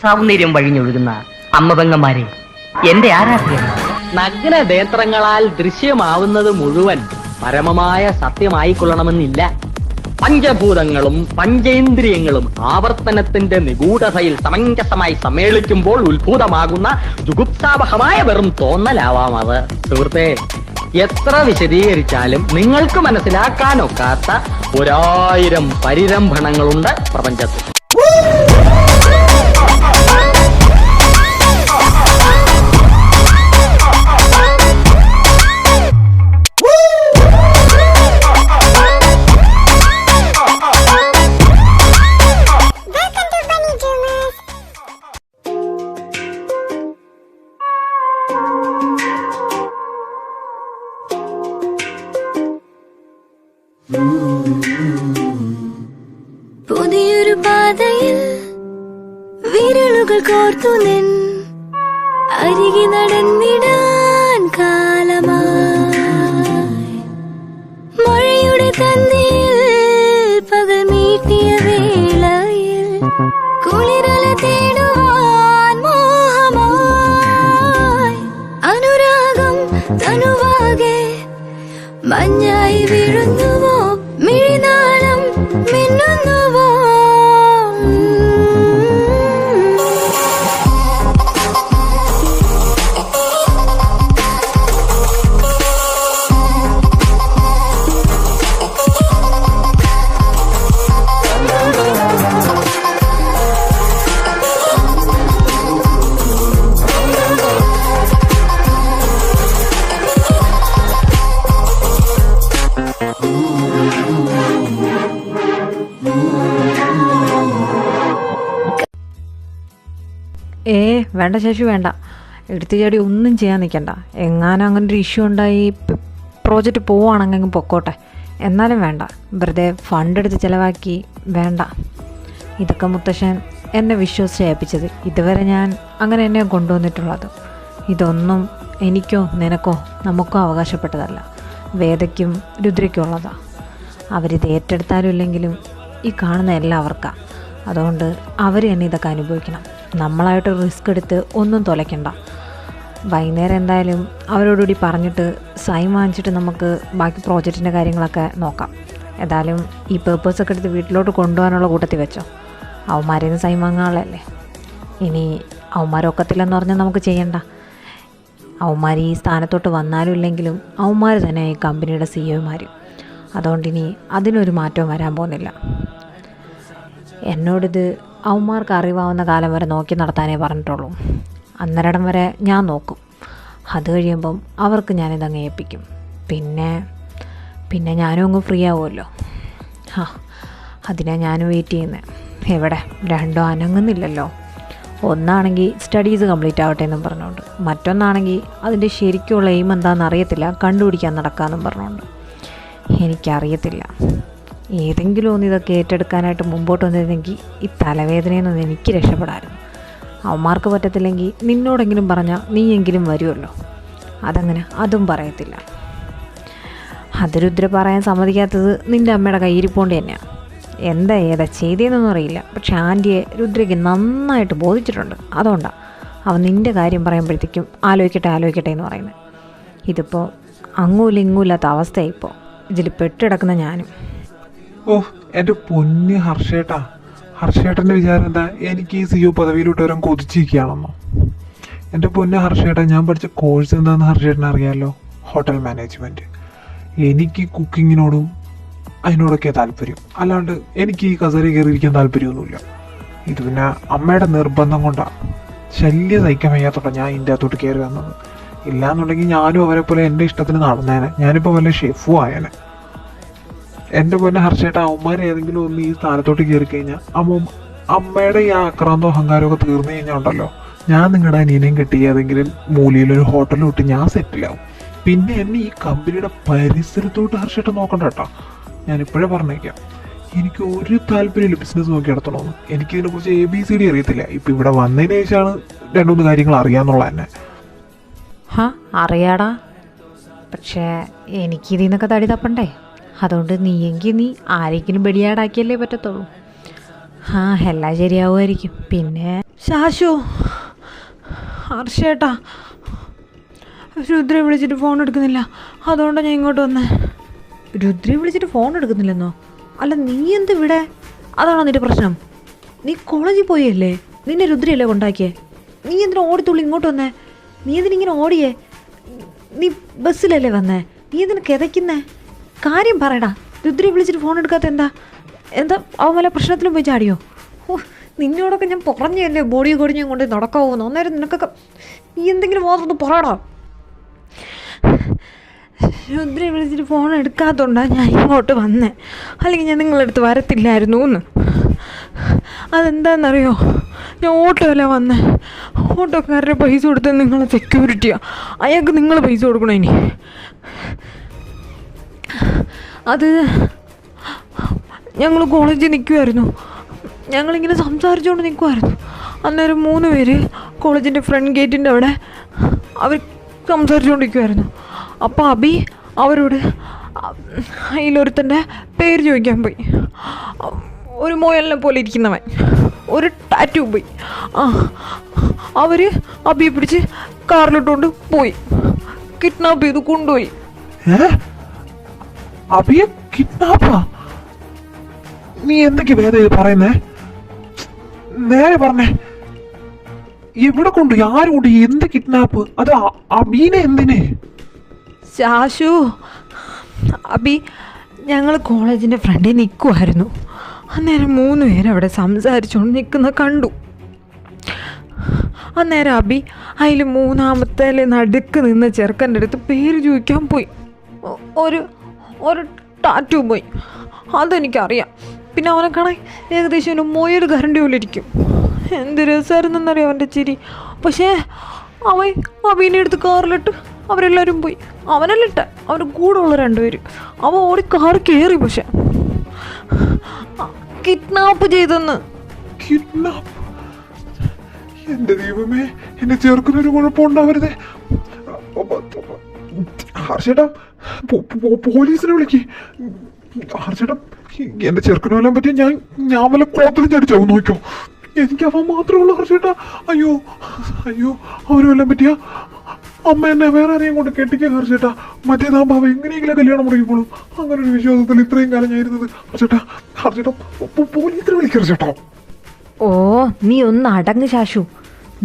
സൗന്ദര്യം വഴിഞ്ഞൊഴുകുന്ന അമ്മപെങ്ങന്മാരെ, എന്റെ ആരാധ്യൻ. നഗ്ന നേത്രങ്ങളാൽ ദൃശ്യമാവുന്നത് മുഴുവൻ പരമമായ സത്യമായിക്കൊള്ളണമെന്നില്ല. പഞ്ചഭൂതങ്ങളും പഞ്ചേന്ദ്രിയങ്ങളും ആവർത്തനത്തിന്റെ നിഗൂഢതയിൽ സമഞ്ജസമായി സമ്മേളിക്കുമ്പോൾ ഉത്ഭൂതമാകുന്ന ജുഗുപ്സാവഹമായ വെറും തോന്നലാവാം അത്. സുഹൃത്തെ, എത്ര വിശദീകരിച്ചാലും നിങ്ങൾക്ക് മനസ്സിലാക്കാനൊക്കാത്ത 1000 പരിരംഭണങ്ങളുണ്ട് പ്രപഞ്ചത്തിൽ. പുതിയൊരു പാതയിൽ വിരലുകൾ കോർത്തു നിൻ അരികെ നടന്നിടാൻ കാലമായി. മഴയുടെ തന്നിൽ പകൽ മീട്ടിയ വേളയിൽ കുളിരല തേടുവാൻ മോഹമായി. അനുരാഗം തനുവാകെ മഞ്ഞായി വീഴുന്നുവോ, മിഴിനാളം മിന്നുന്നുവോ? വേണ്ട ശശി, വേണ്ട. എടുത്തു ചാടി ഒന്നും ചെയ്യാൻ നിൽക്കണ്ട. എങ്ങാനും അങ്ങനെ ഒരു ഇഷ്യൂ ഉണ്ടായി പ്രോജക്റ്റ് പോവുകയാണെങ്കിൽ പൊക്കോട്ടെ. എന്നാലും വേണ്ട, വെറുതെ ഫണ്ട് എടുത്ത് ചിലവാക്കി വേണ്ട. ഇതൊക്കെ മുത്തശ്ശൻ എന്നെ വിശ്വസിച്ച് ഏൽപ്പിച്ചത്. ഇതുവരെ ഞാൻ അങ്ങനെ എന്നെ കൊണ്ടുവന്നിട്ടുള്ളത്. ഇതൊന്നും എനിക്കോ നിനക്കോ നമുക്കോ അവകാശപ്പെട്ടതല്ല. വേദയ്ക്കും രുദ്രയ്ക്കും ഉള്ളതാണ്. അവരിത് ഏറ്റെടുത്താലും ഇല്ലെങ്കിലും ഈ കാണുന്ന എല്ലാവർക്കാണ്. അതുകൊണ്ട് അവർ തന്നെ ഇതൊക്കെ അനുഭവിക്കണം. നമ്മളായിട്ട് റിസ്ക് എടുത്ത് ഒന്നും തുലയ്ക്കണ്ട. വൈകുന്നേരം എന്തായാലും അവരോടുകൂടി പറഞ്ഞിട്ട് സൈൻ വാങ്ങിച്ചിട്ട് നമുക്ക് ബാക്കി പ്രോജക്റ്റിൻ്റെ കാര്യങ്ങളൊക്കെ നോക്കാം. ഏതായാലും ഈ പേപ്പേഴ്സൊക്കെ എടുത്ത് വീട്ടിലോട്ട് കൊണ്ടുപോകാനുള്ള കൂട്ടത്തിൽ വെച്ചോ. അവന്മാരിൽ നിന്ന് സൈൻ വാങ്ങാനുള്ളതല്ലേ. ഇനി അവന്മാരൊക്കത്തില്ലെന്ന് പറഞ്ഞാൽ നമുക്ക് ചെയ്യണ്ട. അവന്മാർ ഈ സ്ഥാനത്തോട്ട് വന്നാലും ഇല്ലെങ്കിലും അവന്മാർ തന്നെ ഈ കമ്പനിയുടെ സിഇഒമാർ. അതുകൊണ്ട് ഇനി അതിനൊരു മാറ്റവും വരാൻ പോകുന്നില്ല. എന്നോടിത് അവന്മാർക്ക് അറിവാവുന്ന കാലം വരെ നോക്കി നടത്താനേ പറഞ്ഞിട്ടുള്ളൂ. അന്നേരം വരെ ഞാൻ നോക്കും. അത് കഴിയുമ്പം അവർക്ക് ഞാനിതങ്ങ് ഏൽപ്പിക്കും. പിന്നെ ഞാനും അങ്ങ് ഫ്രീ ആവുമല്ലോ. അതിനാണ് ഞാനും വെയിറ്റ് ചെയ്യുന്നത്. എവിടെ രണ്ടും അനങ്ങുന്നില്ലല്ലോ. ഒന്നാണെങ്കിൽ സ്റ്റഡീസ് കംപ്ലീറ്റ് ആവട്ടെ എന്നും പറഞ്ഞുകൊണ്ട്, മറ്റൊന്നാണെങ്കിൽ അതിൻ്റെ ശരിക്കുള്ള എയിം എന്താണെന്ന് അറിയത്തില്ല, കണ്ടുപിടിക്കാൻ നടക്കാമെന്നും പറഞ്ഞുകൊണ്ട്. എനിക്കറിയത്തില്ല. ഏതെങ്കിലും ഒന്ന് ഇതൊക്കെ ഏറ്റെടുക്കാനായിട്ട് മുമ്പോട്ട് വന്നിരുന്നെങ്കിൽ ഈ തലവേദനയിൽ നിന്ന് എനിക്ക് രക്ഷപ്പെടാമായിരുന്നു. അവന്മാർക്ക് പറ്റത്തില്ലെങ്കിൽ നിന്നോടെങ്കിലും പറഞ്ഞാൽ നീയെങ്കിലും വരുമല്ലോ. അതങ്ങനെ അതും പറയത്തില്ല. അത് രുദ്ര പറയാൻ സമ്മതിക്കാത്തത് നിൻ്റെ അമ്മയുടെ കയ്യിരിപ്പോണ്ട് തന്നെയാണ്. ഏതാ ചെയ്തതെന്നൊന്നും അറിയില്ല. പക്ഷെ ആൻറ്റിയെ രുദ്രയ്ക്ക് നന്നായിട്ട് ബോധിച്ചിട്ടുണ്ട്. അതുകൊണ്ടാണ് അവൻ നിൻ്റെ കാര്യം പറയുമ്പോഴത്തേക്കും ആലോചിക്കട്ടെ എന്ന് പറയുന്നത്. ഇതിപ്പോൾ അങ്ങൂല്ല ഇങ്ങൂല്ലാത്ത അവസ്ഥയായി. ഇപ്പോൾ ഇതിൽ പെട്ടിടക്കുന്ന ഞാനും. എൻ്റെ പൊന്ന് ഹർഷേട്ടൻ്റെ വിചാരം എന്താ? എനിക്ക് ഈ സിഒ പദവിയിലോട്ട് വരാൻ കൊതിച്ചിരിക്കുകയാണെന്നോ? എൻ്റെ പൊന്ന് ഹർഷേട്ടാ, ഞാൻ പഠിച്ച കോഴ്സ് എന്താണെന്ന് ഹർഷേട്ടന് അറിയാമല്ലോ, ഹോട്ടൽ മാനേജ്മെൻറ്റ്. എനിക്ക് കുക്കിങ്ങിനോടും അതിനോടൊക്കെ താല്പര്യം. അല്ലാണ്ട് എനിക്ക് ഈ കസേര കയറിയിരിക്കാൻ താല്പര്യമൊന്നുമില്ല. ഇത് പിന്നെ അമ്മയുടെ നിർബന്ധം കൊണ്ടാണ്. ശല്യം സഹിക്കാൻ വയ്യാത്തോണ്ടാണ് ഞാൻ ഇതിൻ്റെ അകത്തോട്ട് കയറി വന്നത്. ഇല്ലാന്നുണ്ടെങ്കിൽ ഞാനും അവരെ പോലെ എൻ്റെ ഇഷ്ടത്തിന് നടന്നേനെ. ഞാനിപ്പോൾ വല്ല ഷെഫും ആയേനെ. എൻ്റെ പോലെ ഹർഷേട്ട, അവന്മാർ ഏതെങ്കിലും ഒന്ന് ഈ സ്ഥാനത്തോട്ട് കയറി കഴിഞ്ഞാൽ അമ്മയുടെ ഈ ആക്രാന്തോ അഹങ്കാരമൊക്കെ തീർന്നു കഴിഞ്ഞാൽ ഉണ്ടല്ലോ, ഞാൻ നിങ്ങളുടെ അനിയനെയും കെട്ടി ഏതെങ്കിലും മൂലയിലൊരു ഹോട്ടലിൽ വിട്ട് ഞാൻ സെറ്റിലാവും. പിന്നെ എന്നെ ഈ കമ്പനിയുടെ പരിസരത്തോട്ട് ഹർഷേട്ട നോക്കണ്ട കേട്ടോ. ഞാനിപ്പോഴേ പറഞ്ഞേക്കാം, എനിക്ക് ഒരു താല്പര്യമില്ല ബിസിനസ് നോക്കി നടത്തണമെന്ന്. എനിക്കിതിനെക്കുറിച്ച് ABCD അറിയത്തില്ല. ഇപ്പം ഇവിടെ വന്നതിന് ശേഷമാണ് 2-3 കാര്യങ്ങൾ അറിയാമെന്നുള്ള തന്നെ. അറിയാടാ, പക്ഷേ എനിക്കിതിൽ നിന്നൊക്കെ തടി തപ്പണ്ടേ. അതുകൊണ്ട് നീ ആരെങ്കിലും ബെടിയാടാക്കിയല്ലേ പറ്റത്തുള്ളൂ. എല്ലാം ശരിയാവുമായിരിക്കും. പിന്നെ ശാശു, ഹർഷേട്ടാ, രുദ്രയെ വിളിച്ചിട്ട് ഫോൺ എടുക്കുന്നില്ല. അതുകൊണ്ടാണ് ഞാൻ ഇങ്ങോട്ട് വന്നേ. രുദ്രയെ വിളിച്ചിട്ട് ഫോൺ എടുക്കുന്നില്ലെന്നോ? അല്ല, നീ എന്ത് ഇവിടെ? അതാണോ നിന്റെ പ്രശ്നം? നീ കോളേജിൽ പോയല്ലേ? നിന്നെ രുദ്രയല്ലേ കൊണ്ടാക്കിയേ? നീ എന്തിനാ ഓടിത്തുള്ളി ഇങ്ങോട്ട് വന്നേ? നീ എന്തിനിങ്ങനെ ഓടിയേ? നീ ബസ്സിലല്ലേ വന്നേ? നീ എന്തിനാ കിതയ്ക്കുന്നേ? കാര്യം പറയടാ. രുദ്രയെ വിളിച്ചിട്ട് ഫോൺ എടുക്കാത്ത എന്താ അവൻ വല്ല പ്രശ്നത്തിലും പോയി ചാടിയോ? ഓ, നിന്നോടൊക്കെ ഞാൻ പറഞ്ഞല്ലേ ബോഡി കൊടിഞ്ഞും കൊണ്ട് നടക്കാവുന്നു. അന്നേരം നിനക്കൊക്കെ നീ എന്തെങ്കിലും മാത്രം പറയടാ. രുദ്രയെ വിളിച്ചിട്ട് ഫോൺ എടുക്കാത്തതുകൊണ്ടാണ് ഞാൻ ഇങ്ങോട്ട് വന്നേ. അല്ലെങ്കിൽ ഞാൻ നിങ്ങളടുത്ത് വരത്തില്ലായിരുന്നു എന്ന്. അതെന്താണെന്നറിയോ? ഞാൻ ഓട്ടോയല്ല വന്നേ. ഓട്ടോക്കാരുടെ പൈസ കൊടുത്തത് നിങ്ങളെ സെക്യൂരിറ്റിയാണ്. അയാൾക്ക് നിങ്ങൾ പൈസ കൊടുക്കണം. ഇനി അത് ഞങ്ങൾ കോളേജിൽ നിൽക്കുമായിരുന്നു. ഞങ്ങളിങ്ങനെ സംസാരിച്ചുകൊണ്ട് നിൽക്കുമായിരുന്നു. അന്നേരം 3 പേര് കോളേജിൻ്റെ ഫ്രണ്ട് ഗേറ്റിൻ്റെ അവിടെ അവർ സംസാരിച്ചുകൊണ്ടിരിക്കുമായിരുന്നു. അപ്പോൾ അബി അവരോട് അതിലൊരുത്തൻ്റെ പേര് ചോദിക്കാൻ പോയി. ഒരു മോയലിനെ പോലെ ഇരിക്കുന്നവൻ, ഒരു ടാറ്റു പോയി. അവർ അബിയെ പിടിച്ച് കാറിലിട്ടുകൊണ്ട് പോയി, കിഡ്നാപ്പ് ചെയ്ത് കൊണ്ടുപോയി. അബിയെ കിഡ്നാപ്പാ? നീ എന്തൊക്കെ വേദ പറയുന്നേ? നേരെ പറഞ്ഞേ, എവിടെ കൊണ്ട്, ആരും കൊണ്ട്, എന്ത് കിഡ്നാപ്പ്? അത് അബീനെ എന്തിനെ? ശാശു, അബി ഞങ്ങൾ കോളേജിൻ്റെ ഫ്രണ്ടിൽ നിൽക്കുമായിരുന്നു. അന്നേരം 3 പേര് അവിടെ സംസാരിച്ചുകൊണ്ട് നിൽക്കുന്ന കണ്ടു. അന്നേരം അബി അതിൽ 3-ാമത്തെ നടുക്ക് നിന്ന് ചെറുക്കൻ്റെ അടുത്ത് പേര് ചോദിക്കാൻ പോയി. ഒരു ടാറ്റു പോയി. അതെനിക്കറിയാം. പിന്നെ അവനെ കാണാൻ ഏകദേശം ഒരു മൊയൊരു കരണ്ടി പോലെ ഇരിക്കും. എന്ത് രസമായിരുന്നെന്നറിയാം അവൻ്റെ ചിരി. പക്ഷേ അവൻ അബീനെ എടുത്ത് കാറിലിട്ട് അവരെല്ലാവരും പോയി. അവനല്ലിട്ട, അവൻ്റെ കൂടെ ഉള്ള 2 പേര്. അവൻ ഓടി കാർ കയറി. പക്ഷെ കിഡ്നാപ്പ് ചെയ്തെന്ന്. കിഡ്നാപ്പ്? എന്റെ ദൈവമേ, എന്നെ ചേർക്കുന്നൊരു കുഴപ്പമുണ്ടാവരുതേ. ഹർഷേട്ടാ, പോലീസിനെ വിളിക്ക്. ഹർഷേട്ടാ, എന്റെ ചെറുക്കനെ വല്ലാൻ പറ്റിയ ഞാൻ വല്ല കോത്തിലും ചടിച്ചാവും. നോക്കോ, എനിക്ക് അവൻ മാത്രമേ ഉള്ളൂ ഹർഷേട്ടാ. അയ്യോ അവന് വല്ലാൻ പറ്റിയ അമ്മ എന്നെ വേറെ ആരെയും കൊണ്ട് കെട്ടിക്കുക ഹർഷേട്ടാ. മറ്റേതാകുമ്പോൾ അവ എങ്ങനെയെങ്കിലും കല്യാണം മുടങ്ങിക്കോളും. അങ്ങനെ ഒരു വിശ്വാസത്തിൽ ഇത്രയും കാലം ഞാൻ ഇരുന്നത്. ഹർഷേട്ടാ പോലീസിനെ വിളിക്കുക ഹർഷേട്ടാ. ഓ, നീ ഒന്ന് അടങ്ങ് ശാശു.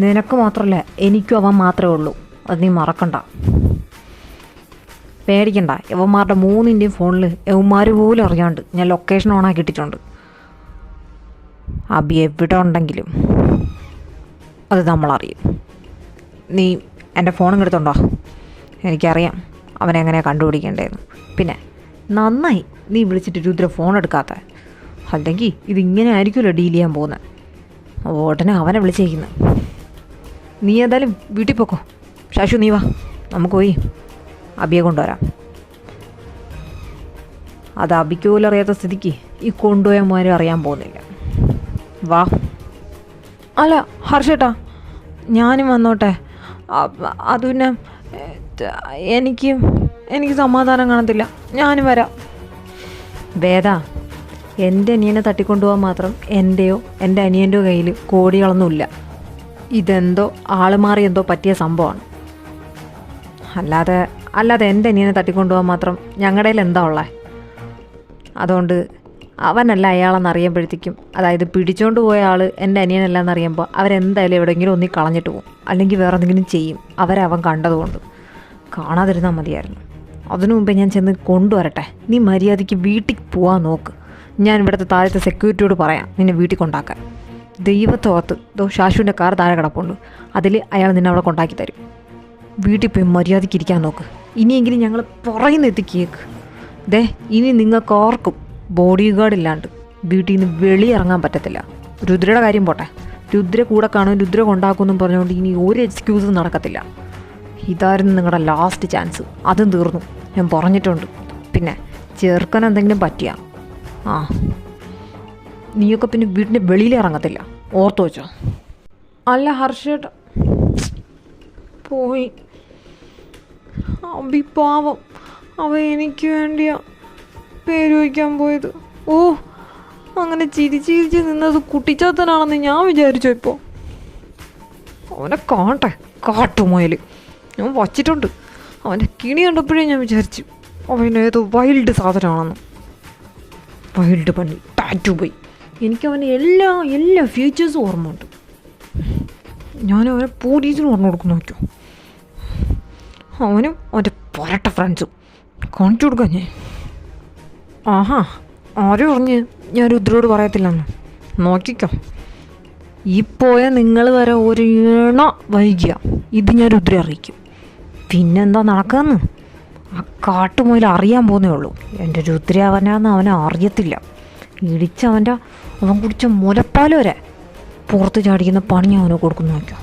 നിനക്ക് മാത്രമല്ല, എനിക്കും അവൻ മാത്രമേ ഉള്ളൂ. അത് നീ മറക്കണ്ട. പേടിക്കണ്ട. യവന്മാരുടെ 3ൻ്റെയും ഫോണിൽ യവന്മാർ പോലും അറിയാണ്ട് ഞാൻ ലൊക്കേഷൻ ഓണാക്കി ഇട്ടിട്ടുണ്ട്. അബി എവിടെ ഉണ്ടെങ്കിലും അത് നമ്മളറിയും. നീ എൻ്റെ ഫോണും എടുത്തുണ്ടോ? എനിക്കറിയാം അവനെങ്ങനെയാണ് കണ്ടുപിടിക്കേണ്ടതെന്ന്. പിന്നെ നന്നായി നീ വിളിച്ചിട്ട് രുദ്ര ഫോൺ എടുക്കാത്ത. അല്ലെങ്കിൽ ഇതിങ്ങനെ ആയിരിക്കുമല്ലോ ഡീൽ ചെയ്യാൻ പോകുന്നത്. ഉടനെ അവനെ വിളിച്ചേക്കുന്നത്. നീ ഏതായാലും വീട്ടിൽ പോക്കോ. ശാശു, നീ വാ, നമുക്ക് പോയി അബിയെ കൊണ്ടുവരാം. അത് അബിക്ക് പോലും അറിയാത്ത സ്ഥിതിക്ക് ഈ കൊണ്ടുപോയമാരും അറിയാൻ പോകുന്നില്ല. വാ. അല്ല ഹർഷേട്ടാ, ഞാനും വന്നോട്ടെ. അത് പിന്നെ എനിക്ക് സമാധാനം കാണത്തില്ല. ഞാനും വരാം. വേദ, എൻ്റെ അനിയനെ തട്ടിക്കൊണ്ടുപോകാൻ മാത്രം എൻ്റെയോ എൻ്റെ അനിയൻ്റെയോ കയ്യിൽ കോടികളൊന്നുമില്ല. ഇതെന്തോ ആള് മാറി എന്തോ പറ്റിയ സംഭവമാണ്. അല്ലാതെ എൻ്റെ അനിയനെ തട്ടിക്കൊണ്ടുപോകാൻ മാത്രം ഞങ്ങളുടെ കയ്യിൽ എന്താ ഉള്ളത്? അതുകൊണ്ട് അവനല്ല അയാളെന്ന് അറിയുമ്പോഴത്തേക്കും, അതായത് പിടിച്ചോണ്ട് പോയ ആൾ എൻ്റെ അനിയനല്ല എന്നറിയുമ്പോൾ അവരെന്തായാലും എവിടെയെങ്കിലും ഒന്നി കളഞ്ഞിട്ട് പോകും, അല്ലെങ്കിൽ വേറെ എന്തെങ്കിലും ചെയ്യും. അവൻ കണ്ടതുകൊണ്ട് കാണാതിരുന്നാൽ മതിയായിരുന്നു. അതിനു മുമ്പേ ഞാൻ ചെന്ന് കൊണ്ടുവരട്ടെ. നീ മര്യാദയ്ക്ക് വീട്ടിൽ പോകാൻ നോക്ക്. ഞാൻ ഇവിടുത്തെ താഴത്തെ സെക്യൂരിറ്റിയോട് പറയാം നിന്നെ വീട്ടിൽ കൊണ്ടാക്കാൻ. ദൈവത്തോർത്ത് ശാശുവിൻ്റെ കാർ താഴെ കിടപ്പുണ്ട്. അതിൽ അയാൾ നിന്നെ അവിടെ കൊണ്ടാക്കി തരും. വീട്ടിൽ പോയി മര്യാദയ്ക്ക് ഇരിക്കാൻ നോക്ക്. ഇനിയെങ്കിലും ഞങ്ങൾ പറയുന്ന എത്തിക്കേക്ക്. ഇനി നിങ്ങൾക്ക് ഓർക്കും ബോഡി ഗാർഡ് ഇല്ലാണ്ട് വീട്ടിൽ നിന്ന് വെളിയിറങ്ങാൻ പറ്റത്തില്ല. രുദ്രയുടെ കാര്യം പോട്ടെ, രുദ്ര കൂടെ കാണും, രുദ്ര കൊണ്ടാക്കുമെന്നും പറഞ്ഞുകൊണ്ട് ഇനി ഒരു എക്സ്ക്യൂസും നടക്കത്തില്ല. ഇതായിരുന്നു നിങ്ങളുടെ ലാസ്റ്റ് ചാൻസ്. അതും തീർന്നു, ഞാൻ പറഞ്ഞിട്ടുണ്ട്. പിന്നെ ചെറുക്കൻ എന്തെങ്കിലും പറ്റിയ നീയൊക്കെ പിന്നെ വീടിൻ്റെ വെളിയിൽ ഇറങ്ങത്തില്ല, ഓർത്തു വെച്ചോ. അല്ല ഹർഷേട്ട പോയി. അബി പാവം, അവ എനിക്ക് വേണ്ടിയാ പേര് വയ്ക്കാൻ പോയത്. ഓ, അങ്ങനെ ചിരിച്ച് നിന്നത് കുട്ടിച്ചാത്തനാണെന്ന് ഞാൻ വിചാരിച്ചു ഇപ്പോൾ. അവനെ കാണട്ടെ, കാട്ടുമുയൽ. ഞാൻ വച്ചിട്ടുണ്ട്. അവൻ്റെ കിണി കണ്ടപ്പോഴേ ഞാൻ വിചാരിച്ചു അവനേതോ വൈൽഡ് സാധനമാണെന്ന്. വൈൽഡ് പണി, ടാറ്റു പോയി. എനിക്ക് അവൻ്റെ എല്ലാ ഫീച്ചേഴ്സും ഓർമ്മയുണ്ട്. ഞാൻ അവനെ പോലീസിന് പറഞ്ഞു കൊടുക്കുന്നു നോക്കിയോ. അവനും അവൻ്റെ പൊരട്ട ഫ്രണ്ട്സും കാണിച്ചു കൊടുക്കാൻ ഞാൻ. ആഹാ, ആരും പറഞ്ഞ് ഞാൻ രുദ്രോട് പറയത്തില്ലെന്ന്. നോക്കിക്കോ, ഈ പോയ നിങ്ങൾ വരെ ഒരു ഇണ വൈകിയ ഇത് ഞാൻ രുദ്ര അറിയിക്കും. പിന്നെന്താ നടക്കാന്ന് ആ കാട്ടുമുതൽ അറിയാൻ പോകുന്നേ ഉള്ളൂ. എൻ്റെ രുദ്ര അവനാന്ന് അവനെ അറിയത്തില്ല. അവൻ കുടിച്ച മുലപ്പാൽ വരെ പുറത്ത് ചാടിക്കുന്ന പണി അവന് കൊടുക്കുന്നു നോക്കിയോ.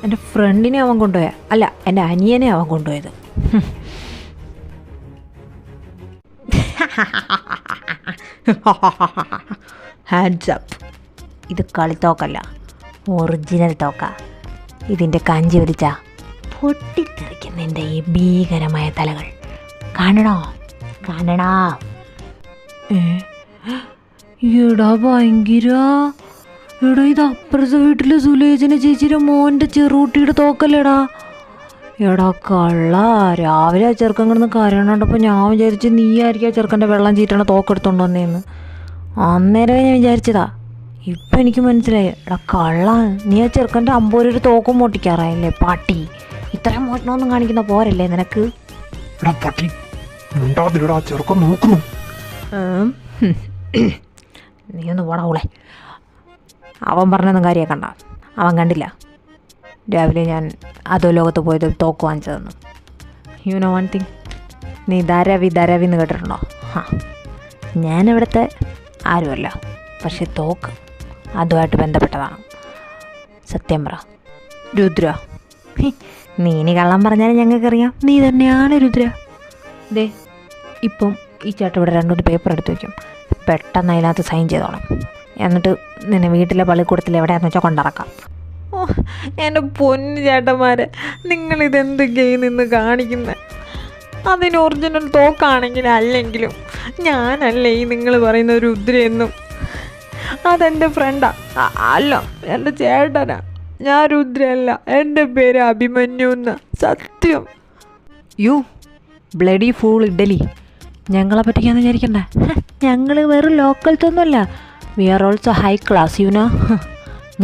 എൻ്റെ ഫ്രണ്ടിനെ അവൻ കൊണ്ടുപോയ, അല്ല എൻ്റെ അനിയനെ അവൻ കൊണ്ടുപോയത്. Hands up. ഇത് കളിത്തോക്കല്ല, ഒറിജിനൽ തോക്ക. ഇതിൻ്റെ കഞ്ചി വലിച്ച പൊട്ടിത്തെറിക്കുന്ന എൻ്റെ ഈ ഭീകരമായ തലകൾ കാണണോ? എടാ ഭയങ്കര, എടാ ഇത് അപ്പുറത്തെ വീട്ടിലെ സുലേജന ചേച്ചിയുടെ മോൻ്റെ ചെറുകുട്ടിയുടെ തോക്കല്ലേടാ. എടാ കള്ള, രാവിലെ ആ ചെറുക്കൻ കിടന്ന് കരയണണ്ടപ്പോൾ ഞാൻ വിചാരിച്ച് നീ ആയിരിക്കും ആ ചെറുക്കൻ്റെ വെള്ളം ചീറ്റണ തോക്കെടുത്തോണ്ട് വന്നേന്ന്. അന്നേരമേ ഞാൻ വിചാരിച്ചതാ. ഇപ്പം എനിക്ക് മനസ്സിലായി. എടാ കള്ള, നീ ആ ചെറുക്കൻ്റെ 50 രൂപ തോക്കും മോട്ടിക്കാറായല്ലേ പാട്ടി. ഇത്രയും മോഷണമൊന്നും കാണിക്കുന്ന പോരല്ലേ നിനക്ക്? നീ ഒന്ന് പോടാവൂളെ. അവൻ പറഞ്ഞൊന്നും കാര്യമാക്കണ്ട. അവൻ കണ്ടില്ല രാവിലെ ഞാൻ അതോ ലോകത്ത് പോയത് തോക്ക് വാങ്ങിച്ചതെന്ന്. യു നോ വൺ തിങ്, നീ ധാരാവി എന്ന് കേട്ടിട്ടുണ്ടോ? ഞാനിവിടുത്തെ ആരുമല്ല, പക്ഷെ തോക്ക് അതുമായിട്ട് ബന്ധപ്പെട്ടതാണ്. സത്യം പറ രുദ്ര. നീ ഇനി കള്ളം പറഞ്ഞാലും ഞങ്ങൾക്കറിയാം നീ തന്നെയാണ് രുദ്ര. ദേ ഇപ്പം ഈ ചേട്ടൻ ഇവിടെ 2 പേപ്പർ എടുത്ത് വയ്ക്കും. പെട്ടെന്ന് അതിനകത്ത് സൈൻ ചെയ്തോളാം. എന്നിട്ട് നിന്നെ വീട്ടിലെ പള്ളിക്കൂടത്തിൽ എവിടെയാണെന്ന് വെച്ചാൽ കൊണ്ടിറക്കാം. ഓ എൻ്റെ പൊന്നു ചേട്ടന്മാരെ, നിങ്ങളിതെന്തൊക്കെയായി നിന്ന് കാണിക്കുന്നത്? അതിന് ഒറിജിനൽ തോക്കാണെങ്കിലും അല്ലെങ്കിലും ഞാനല്ലേ ഈ നിങ്ങൾ പറയുന്ന രുദ്രയെന്നും. അതെൻ്റെ ഫ്രണ്ടാ, അല്ല എൻ്റെ ചേട്ടനാ. ഞാൻ രുദ്രയല്ല, എൻ്റെ പേര് അഭിമന്യു എന്ന്. സത്യം. You bloody fool idli. ഞങ്ങളെ പറ്റിക്കാന്ന് വിചാരിക്കണ്ട. ഞങ്ങൾ വെറും ലോക്കൽസൊന്നുമല്ല, we are also high class you know.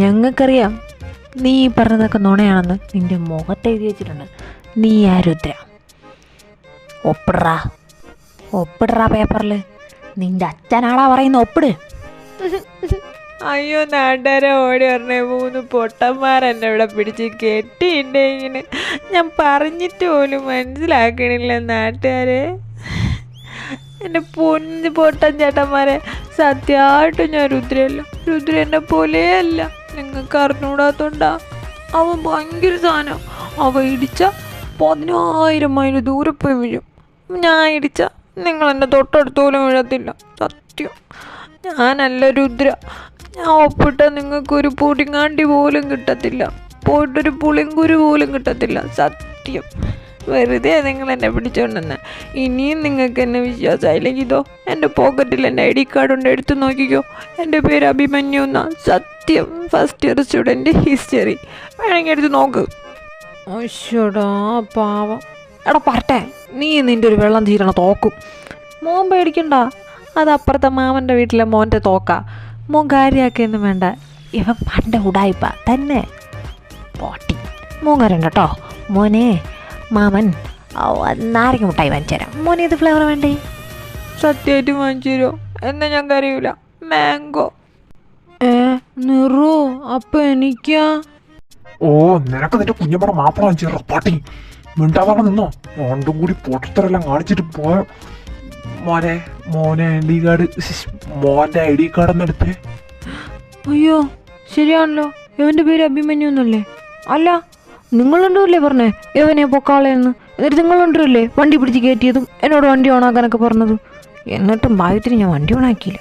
ഞങ്ങൾക്കറിയാം നീ പറഞ്ഞതൊക്കെ നുണയാണെന്ന്. നിൻ്റെ മുഖത്ത് എഴുതി വെച്ചിട്ടുണ്ട് നീ ആ രുദ്ര. ഒപ്പിടറാ പേപ്പറിൽ. നിൻ്റെ അച്ഛനാടാ പറയുന്ന ഒപ്പിട്. അയ്യോ നാട്ടുകാരെ ഓടി പറഞ്ഞേ, 3 പൊട്ടന്മാരെന്നെ ഇവിടെ പിടിച്ച് കെട്ടിയിട്ടേക്കിന്. ഞാൻ പറഞ്ഞിട്ട് പോലും മനസ്സിലാക്കണില്ല നാട്ടുകാരെ. എൻ്റെ പൊന്ന് പൊട്ടൻ ചേട്ടന്മാരെ, സത്യമായിട്ടും ഞാൻ രുദ്രയല്ല. രുദ്ര എന്നെ പോലെയല്ല. നിങ്ങൾക്ക് അറിഞ്ഞൂടാത്തോണ്ടാ. അവൻ ഭയങ്കര സാധനം. അവ ഇടിച്ച 10,000 മൈൽ ദൂരെ പോയി വീഴും. ഞാൻ ഇടിച്ച നിങ്ങളെന്നെ തൊട്ടടുത്ത് പോലും വീഴത്തില്ല. സത്യം ഞാനല്ല രുദ്ര. ഞാൻ ഒപ്പിട്ട നിങ്ങൾക്കൊരു പൊടിങ്ങാണ്ടി പോലും കിട്ടത്തില്ല. പോയിട്ടൊരു പുളിങ്കുരു പോലും കിട്ടത്തില്ല. സത്യം. വെറുതെ നിങ്ങൾ എന്നെ പിടിച്ചോണ്ടെന്ന്. ഇനിയും നിങ്ങൾക്ക് എന്നെ വിശ്വാസമായില്ലെങ്കിൽ ഇതോ എൻ്റെ പോക്കറ്റിൽ എൻ്റെ ID കാർഡ് ഉണ്ട്, എടുത്ത് നോക്കിക്കോ. എൻ്റെ പേര് അഭിമന്യു എന്നാ. സത്യം. First year student history. വേണമെങ്കിൽ എടുത്ത് നോക്ക്. അശ്വടാ പാവം. എടാ പറട്ടെ, നീ നിൻ്റെ ഒരു വെള്ളം തീരണ തോക്കും. മോൻ പേടിക്കണ്ട, അത് അപ്പുറത്തെ മാമൻ്റെ വീട്ടിലെ മോൻ്റെ തോക്കാ. മോൻ കാര്യമാക്കിയൊന്നും വേണ്ട. ഇവൻ പണ്ട് ഉടായിപ്പ തന്നെ. പോട്ടി മോൻ കരണ്ട കേട്ടോ. മോനെ മാമൻ നാരങ്ങ മുട്ടായി വാങ്ങിച്ചു തരാം. മോനെ ഏത് ഫ്ലേവർ വേണ്ടേ? സത്യമായിട്ട് വാങ്ങിച്ചു തരുമോ? എന്നാൽ ഞാൻ കരയൂല. മാംഗോ. നിറോ? അപ്പം എനിക്കാ? ഓ നിനക്ക് നിന്റെ കുഞ്ഞമ്മടെ മാപ്പിള വാങ്ങിച്ചു പാട്ടി. മിണ്ടാവാതെ നിന്നോ. രണ്ടും കൂടി പൊട്ടത്തരെല്ലാം കാണിച്ചിട്ട് പോയോ. മോനെ ID കാർഡ്. മോൻ്റെ ID കാർഡ് ഒന്ന് എടുത്തേ. അയ്യോ ശരിയാണല്ലോ, ഇവൻ്റെ പേര് അഭിമന്യു എന്നല്ലേ? അല്ല നിങ്ങളുണ്ടല്ലേ പറഞ്ഞേ ഇവനെ പൊക്കാളെന്ന്. എന്നിട്ട് നിങ്ങളുണ്ടല്ലേ വണ്ടി പിടിച്ച് കയറ്റിയതും എന്നോട് വണ്ടി ഓണാക്കാനൊക്കെ പറഞ്ഞത്. എന്നിട്ടും ഭാഗ്യത്തിന് ഞാൻ വണ്ടി ഓണാക്കിയില്ല.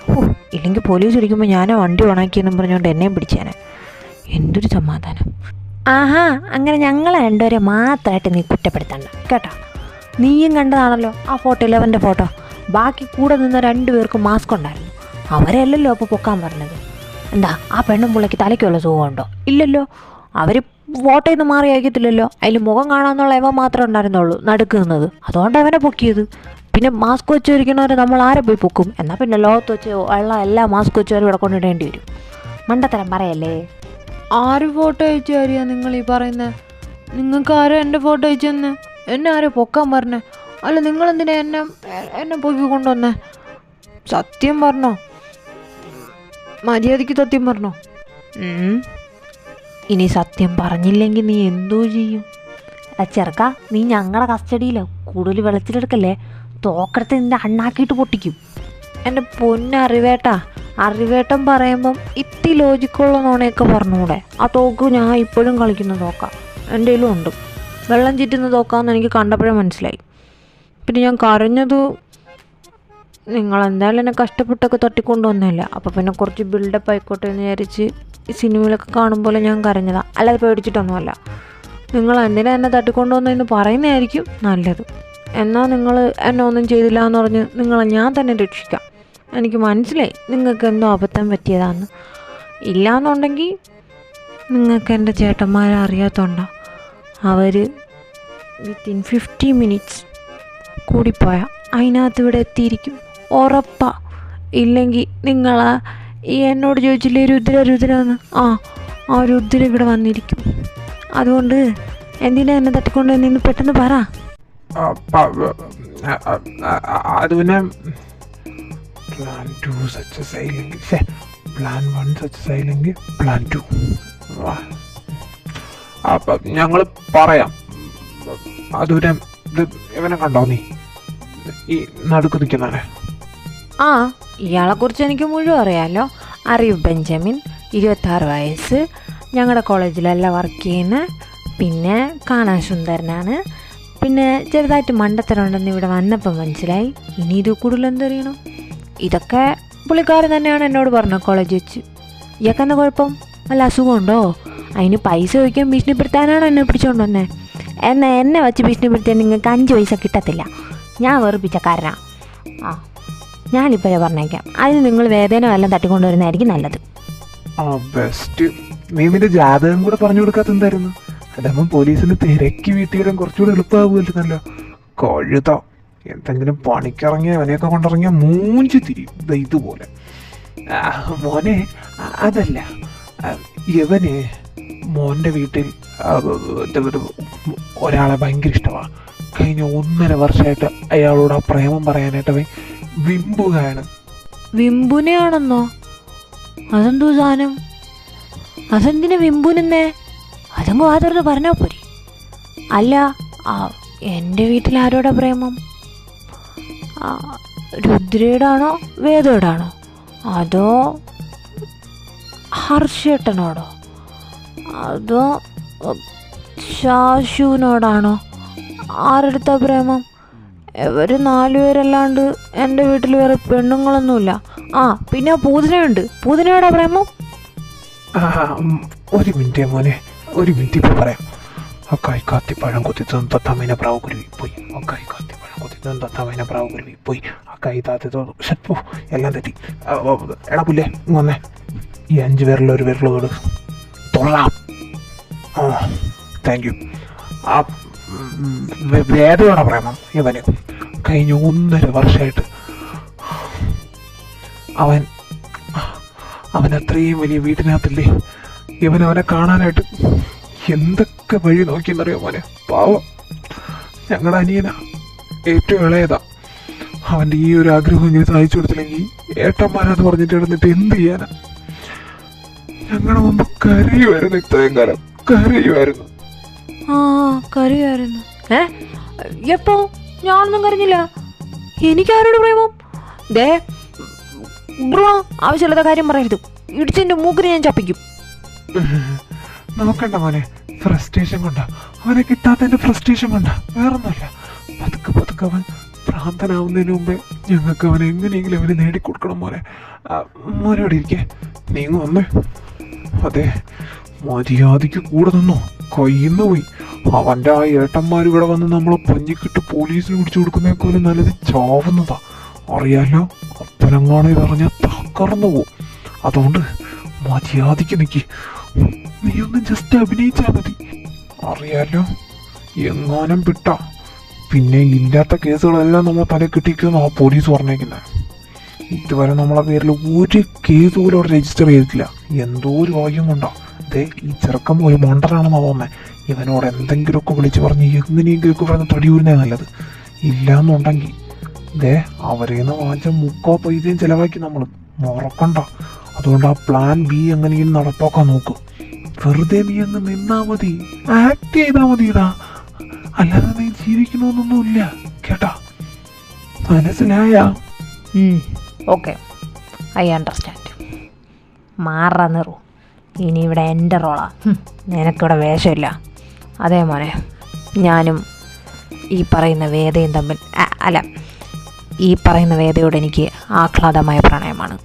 ഇല്ലെങ്കിൽ പോലീസ് വിളിക്കുമ്പോൾ ഞാനാ വണ്ടി ഓണാക്കിയെന്നും പറഞ്ഞുകൊണ്ട് എന്നെയും പിടിച്ചേനെ. എന്തൊരു സമാധാനം. ആഹാ, അങ്ങനെ ഞങ്ങളെ 2 പേരെ മാത്രമായിട്ട് നീ കുറ്റപ്പെടുത്തണ്ട കേട്ടോ. നീയും കണ്ടതാണല്ലോ ആ ഫോട്ടോയിൽ അവൻ്റെ ഫോട്ടോ. ബാക്കി കൂടെ നിന്ന 2 പേർക്ക് മാസ്ക് ഉണ്ടായിരുന്നു. അവരെയല്ലല്ലോ അപ്പോൾ പൊക്കാൻ പറഞ്ഞത്. എന്താ ആ പെണ്ണും പുള്ളിക്ക് തലയ്ക്കുള്ള സുഖമുണ്ടോ? ഇല്ലല്ലോ. അവർ വോട്ട് ചെയ്ത് മാറി അയക്കത്തില്ലല്ലോ. അതിൽ മുഖം കാണാമെന്നുള്ള ഇവ മാത്രമേ ഉണ്ടായിരുന്നുള്ളൂ നടുക്ക് നിന്നത്. അതുകൊണ്ട് അവനെ പൊക്കിയത്. പിന്നെ മാസ്ക് വെച്ച് ഇരിക്കുന്നവരെ നമ്മൾ ആരെ പോയി പൊക്കും? എന്നാൽ പിന്നെ ലോകത്ത് വെച്ച് ഉള്ള എല്ലാ മാസ്ക് വെച്ചവരും ഇവിടെ കൊണ്ടിടേണ്ടി വരും. മണ്ടത്തരം പറയല്ലേ. ആര് ഫോട്ടോ അയച്ചു തരിക നിങ്ങൾ ഈ പറയുന്നത്? നിങ്ങൾക്ക് ആരോ എൻ്റെ ഫോട്ടോ അയച്ചു തന്നെ? എന്നെ ആരോ പൊക്കാൻ പറഞ്ഞേ? അല്ല നിങ്ങളെന്തിനാ എന്നെ പൊക്കി കൊണ്ടുവന്നേ? സത്യം പറഞ്ഞോ? മര്യാദയ്ക്ക് സത്യം പറഞ്ഞോ? ഇനി സത്യം പറഞ്ഞില്ലെങ്കിൽ നീ എന്തോ ചെയ്യും? ചെറുക്ക, നീ ഞങ്ങളുടെ കസ്റ്റഡിയിലോ. കൂടുതൽ വെളച്ചിലെടുക്കല്ലേ. തോക്കെടുത്ത് നിന്റെ അണ്ണാക്കിയിട്ട് പൊട്ടിക്കും. എൻ്റെ പൊന്നറിവേട്ടാ, അറിവേട്ടൻ പറയുമ്പം ഇത്തി ലോജിക്കുള്ള നോണയൊക്കെ പറഞ്ഞൂടെ? ആ തോക്ക് ഞാൻ ഇപ്പോഴും കളിക്കുന്ന തോക്കാം. എൻ്റെ കയ്യിലും ഉണ്ട്. വെള്ളം ചീറ്റുന്ന തോക്കാമെന്ന് എനിക്ക് കണ്ടപ്പോഴേ മനസ്സിലായി. പിന്നെ ഞാൻ കരഞ്ഞത് നിങ്ങളെന്തായാലും എന്നെ കഷ്ടപ്പെട്ടൊക്കെ തട്ടിക്കൊണ്ടുവന്നില്ല. അപ്പോൾ പിന്നെ കുറച്ച് ബിൽഡപ്പ് ആയിക്കോട്ടെ എന്ന് വിചാരിച്ച് ഈ സിനിമയിലൊക്കെ കാണുമ്പോൾ ഞാൻ കരഞ്ഞതാണ്. അല്ലാതെ പേടിച്ചിട്ടൊന്നുമല്ല. നിങ്ങൾ എന്തിനാ എന്നെ തട്ടിക്കൊണ്ടുവന്നതെന്ന് പറയുന്നതായിരിക്കും നല്ലത്. എന്നാൽ നിങ്ങൾ എന്നെ ഒന്നും ചെയ്തില്ല എന്ന് പറഞ്ഞ് നിങ്ങളെ ഞാൻ തന്നെ രക്ഷിക്കാം. എനിക്ക് മനസ്സിലായി നിങ്ങൾക്ക് എന്തോ അബദ്ധം പറ്റിയതാണെന്ന്. ഇല്ലയെന്നുണ്ടെങ്കിൽ നിങ്ങൾക്ക് എൻ്റെ ചേട്ടന്മാരെ അറിയാത്തതുകൊണ്ടാണ്. അവർ വിത്തിൻ 50 minutes കൂടിപ്പോയാൽ അതിനകത്ത് ഇവിടെ എത്തിയിരിക്കും, ഉറപ്പാ. ഇല്ലെങ്കിൽ നിങ്ങൾ ഈ എന്നോട് ചോദിച്ചില്ലേ രുദ്രന്ന്, ആ രുദ്ര ഇവിടെ വന്നിരിക്കും. അതുകൊണ്ട് എന്തിനാ എന്നെ തട്ടിക്കൊണ്ട് നിന്ന് പെട്ടെന്ന് പറ. അത് പിന്നെ പ്ലാൻ 2 സക്സസ് ആയില്ലെങ്കിൽ, പ്ലാൻ 1 സക്സസ് ആയില്ലെങ്കിൽ പ്ലാൻ 2 ഞങ്ങൾ പറയാം. അതുപോലെ ഇവനെ കണ്ടോ നീ, ഈ നടുക്ക് നിൽക്കുന്നവനെ? ഇയാളെക്കുറിച്ച് എനിക്ക് മുഴുവൻ അറിയാമല്ലോ. അറിയൂബ് ബെഞ്ചമിൻ, 26 വയസ്സ്, ഞങ്ങളുടെ കോളേജിലല്ല വർക്ക് ചെയ്യുന്ന, പിന്നെ കാണാൻ സുന്ദരനാണ്, പിന്നെ ചെറുതായിട്ട് മണ്ടത്തരമുണ്ടെന്ന് ഇവിടെ വന്നപ്പോൾ മനസ്സിലായി. ഇനി ഇത് കൂടുതൽ എന്തറിയണം? ഇതൊക്കെ പുള്ളിക്കാരൻ തന്നെയാണ് എന്നോട് പറഞ്ഞത് കോളേജ് വെച്ച്. ഇയാൾക്കെന്താ കുഴപ്പം? വല്ല അസുഖമുണ്ടോ? അതിന് പൈസ ചോദിക്കാൻ ഭീഷണിപ്പെടുത്താനാണ് എന്നെ പിടിച്ചുകൊണ്ട് വന്നത്. എന്നാൽ എന്നെ വെച്ച് ഭീഷണിപ്പെടുത്തിയാൽ നിങ്ങൾക്ക് 5 പൈസ കിട്ടത്തില്ല. ഞാൻ വെറുപ്പിച്ചക്കാരനാണ്. ഞാനിപ്പോഴേ പറഞ്ഞേക്കാം. അതിന് നിങ്ങൾ വേദന വല്ലതും തട്ടിക്കൊണ്ടുവരുന്നതായിരിക്കും നല്ലത്. ബെസ്റ്റ്. നീ നിന്റെ ജാതകം കൂടെ പറഞ്ഞു കൊടുക്കാത്ത എന്തായിരുന്നു? അതാകുമ്പോൾ പോലീസിന് തിരക്കി വീട്ടിയിടാൻ കുറച്ചുകൂടെ എളുപ്പമാകുമല്ലോ. കഴുത എന്തെങ്കിലും പണിക്കിറങ്ങിയ അവനെയൊക്കെ കൊണ്ടിറങ്ങിയ മൂഞ്ചി തിരിയും ഇതുപോലെ. മോനെ, അതല്ല, ഇവന് മോൻ്റെ വീട്ടിൽ ഒരാളെ ഭയങ്കര ഇഷ്ടമാണ്. കഴിഞ്ഞ 1.5 വർഷമായിട്ട് അയാളോട് ആ പ്രേമം പറയാനായിട്ട് അവൻ വിമ്പുകയാണ്. വിമ്പുനെയാണെന്നോ? അതെന്തോ സാധനം? അതെന്തിനാ വിമ്പുനെന്നേ? അതങ്ങ് വാതർന്ന് പറഞ്ഞാൽ പോരെ. അല്ല, എൻ്റെ വീട്ടിൽ ആരോടാ പ്രേമം? രുദ്രയോടാണോ വേദയോടാണോ? അതോ ഹർഷേട്ടനോടോ? അതോ ശാശുവിനോടാണോ? ആരെടുത്ത പ്രേമം? ഇവർ 4 പേരല്ലാണ്ട് എൻ്റെ വീട്ടിൽ വേറെ പെണ്ണുങ്ങളൊന്നുമില്ല. പിന്നെ പൂതിനയുണ്ട്. പൂതിനയോടാ പ്രേമം? ഒരു മിനിറ്റ് മോനെ, ഒരു മിനിറ്റ് ഇപ്പം പറയാം. അക്കായി കാത്തിപ്പഴം കൊത്തി തത്തമ്മേനെ പ്രാവ് കുരുവി പോയി. അക്കായി കാത്തിപ്പഴം കൊത്തി തത്തമ്മേനെ പ്രാവ് കുരുവി പോയി. അക്കായി താത്തോ ഷപ്പോ എല്ലാം തെറ്റി. എടാ പുല്ലേ വന്നേ, ഈ 5 പേരിൽ ഒരു പേരിലോട് തൊള്ളാം. Thank you. വേദയോടെ പ്രേമം ഇവന് കഴിഞ്ഞ 1.5 വർഷമായിട്ട്. അവൻ അത്രയും വലിയ വീട്ടിനകത്തില്ലേ. അവനെ കാണാനായിട്ട് എന്തൊക്കെ വഴി നോക്കിയെന്നറിയോ മോനെ? പാവം, ഞങ്ങളുടെ അനിയനാ, ഏറ്റവും ഇളയതാ. അവൻ്റെ ഈ ഒരു ആഗ്രഹം ഇങ്ങനെ സാധിച്ചു കൊടുത്തില്ലെങ്കിൽ ഏട്ടന്മാരാന്ന് പറഞ്ഞിട്ട് എടുത്തിട്ട് എന്ത് ചെയ്യാനാ? ഞങ്ങളുടെ മുമ്പ് കരയുമായിരുന്നു. ഇത്രയും കാലം കരയുമായിരുന്നു. കരയുമായിരുന്നു? എപ്പോ? ഞാനൊന്നും കരഞ്ഞില്ല. എനിക്കാരോട് പ്രേമം? ബ്രോ, ആവശ്യമില്ലാത്ത കാര്യം പറയരുത്. ഇടിച്ചെൻ്റെ മൂക്കിന് ഞാൻ ചപ്പിക്കും. നോക്കണ്ട മോനെ, ഫ്രസ്ട്രേഷൻ കൊണ്ടാ. അവനെ കിട്ടാത്തതിന്റെ ഫ്രസ്ട്രേഷൻ കൊണ്ടാ, വേറൊന്നുമല്ല. പതുക്കെ അവൻ ഭ്രാന്തനാവുന്നതിന് മുമ്പേ ഞങ്ങൾക്ക് അവനെ എങ്ങനെയെങ്കിലും അവന് നേടിക്കൊടുക്കണം മോനെ. മോനോടെ ഇരിക്കേ, നീങ്ങ വന്നേ. അതെ, മര്യാദയ്ക്ക് കൂടെ നിന്നോ, കയ്യിന്ന് പോയി. അവൻ്റെ ആ ഏട്ടന്മാർ ഇവിടെ വന്ന് നമ്മളെ പഞ്ഞിക്കിട്ട് പോലീസിന് പിടിച്ചു കൊടുക്കുന്നേക്കാളും നല്ലത് ചാവുന്നതാ. അറിയാലോ, അപ്പനങ്ങാണോ ഇതറിഞ്ഞാൽ തകർന്നു പോവും. അതുകൊണ്ട് മര്യാദയ്ക്ക് നിൽക്കി. നീ ഒന്ന് ജസ്റ്റ് അഭിനയിച്ചാൽ മതി. അറിയാലോ, എങ്ങാനും വിട്ട പിന്നെ ഇല്ലാത്ത കേസുകളെല്ലാം നമ്മളെ തല കിട്ടിയിരിക്കുന്ന ആ പോലീസ് പറഞ്ഞേക്കുന്നത്. ഇതുവരെ നമ്മളെ പേരിൽ ഒരു കേസ് പോലും അവിടെ രജിസ്റ്റർ ചെയ്തിട്ടില്ല. എന്തോ ഒരു ഭാഗ്യം കൊണ്ടാ. അതെ, ഈ ചെറുക്കം ഒരു മണ്ടനാണെന്നാ തോന്നുന്നത്. ഇവനോട് എന്തെങ്കിലുമൊക്കെ വിളിച്ച് പറഞ്ഞ് എങ്ങനെയെങ്കിലുമൊക്കെ പറഞ്ഞ് തടിയൂരിനെ നല്ലത്. ഇല്ലാന്നുണ്ടെങ്കിൽ ദേ അവരേന്ന് വാങ്ങിച്ച 3 പൈസയും ചിലവാക്കി നമ്മൾ മറക്കണ്ട. അതുകൊണ്ട് ആ പ്ലാൻ ബി എങ്ങനെയും നടപ്പാക്കാൻ നോക്കും. വെറുതെ നീ അങ്ങ് നിന്നാ മതി, ആക്ട് ചെയ്താൽ മതിടാ. അല്ലാതെ നീ ജീവിക്കണമെന്നൊന്നുമില്ല കേട്ടാ, മനസ്സിലായ? Okay, I understand. മാറാ നിറു, ഇനി ഇവിടെ എൻ്റെ റോളാ. നിനക്കിവിടെ വേഷമില്ല. അതേ മോനെ, ഞാനും ഈ പറയുന്ന വേദയും തമ്മിൽ ഈ പറയുന്ന വേദയോട് എനിക്ക് ആഹ്ലാദമായ പ്രണയമാണ്.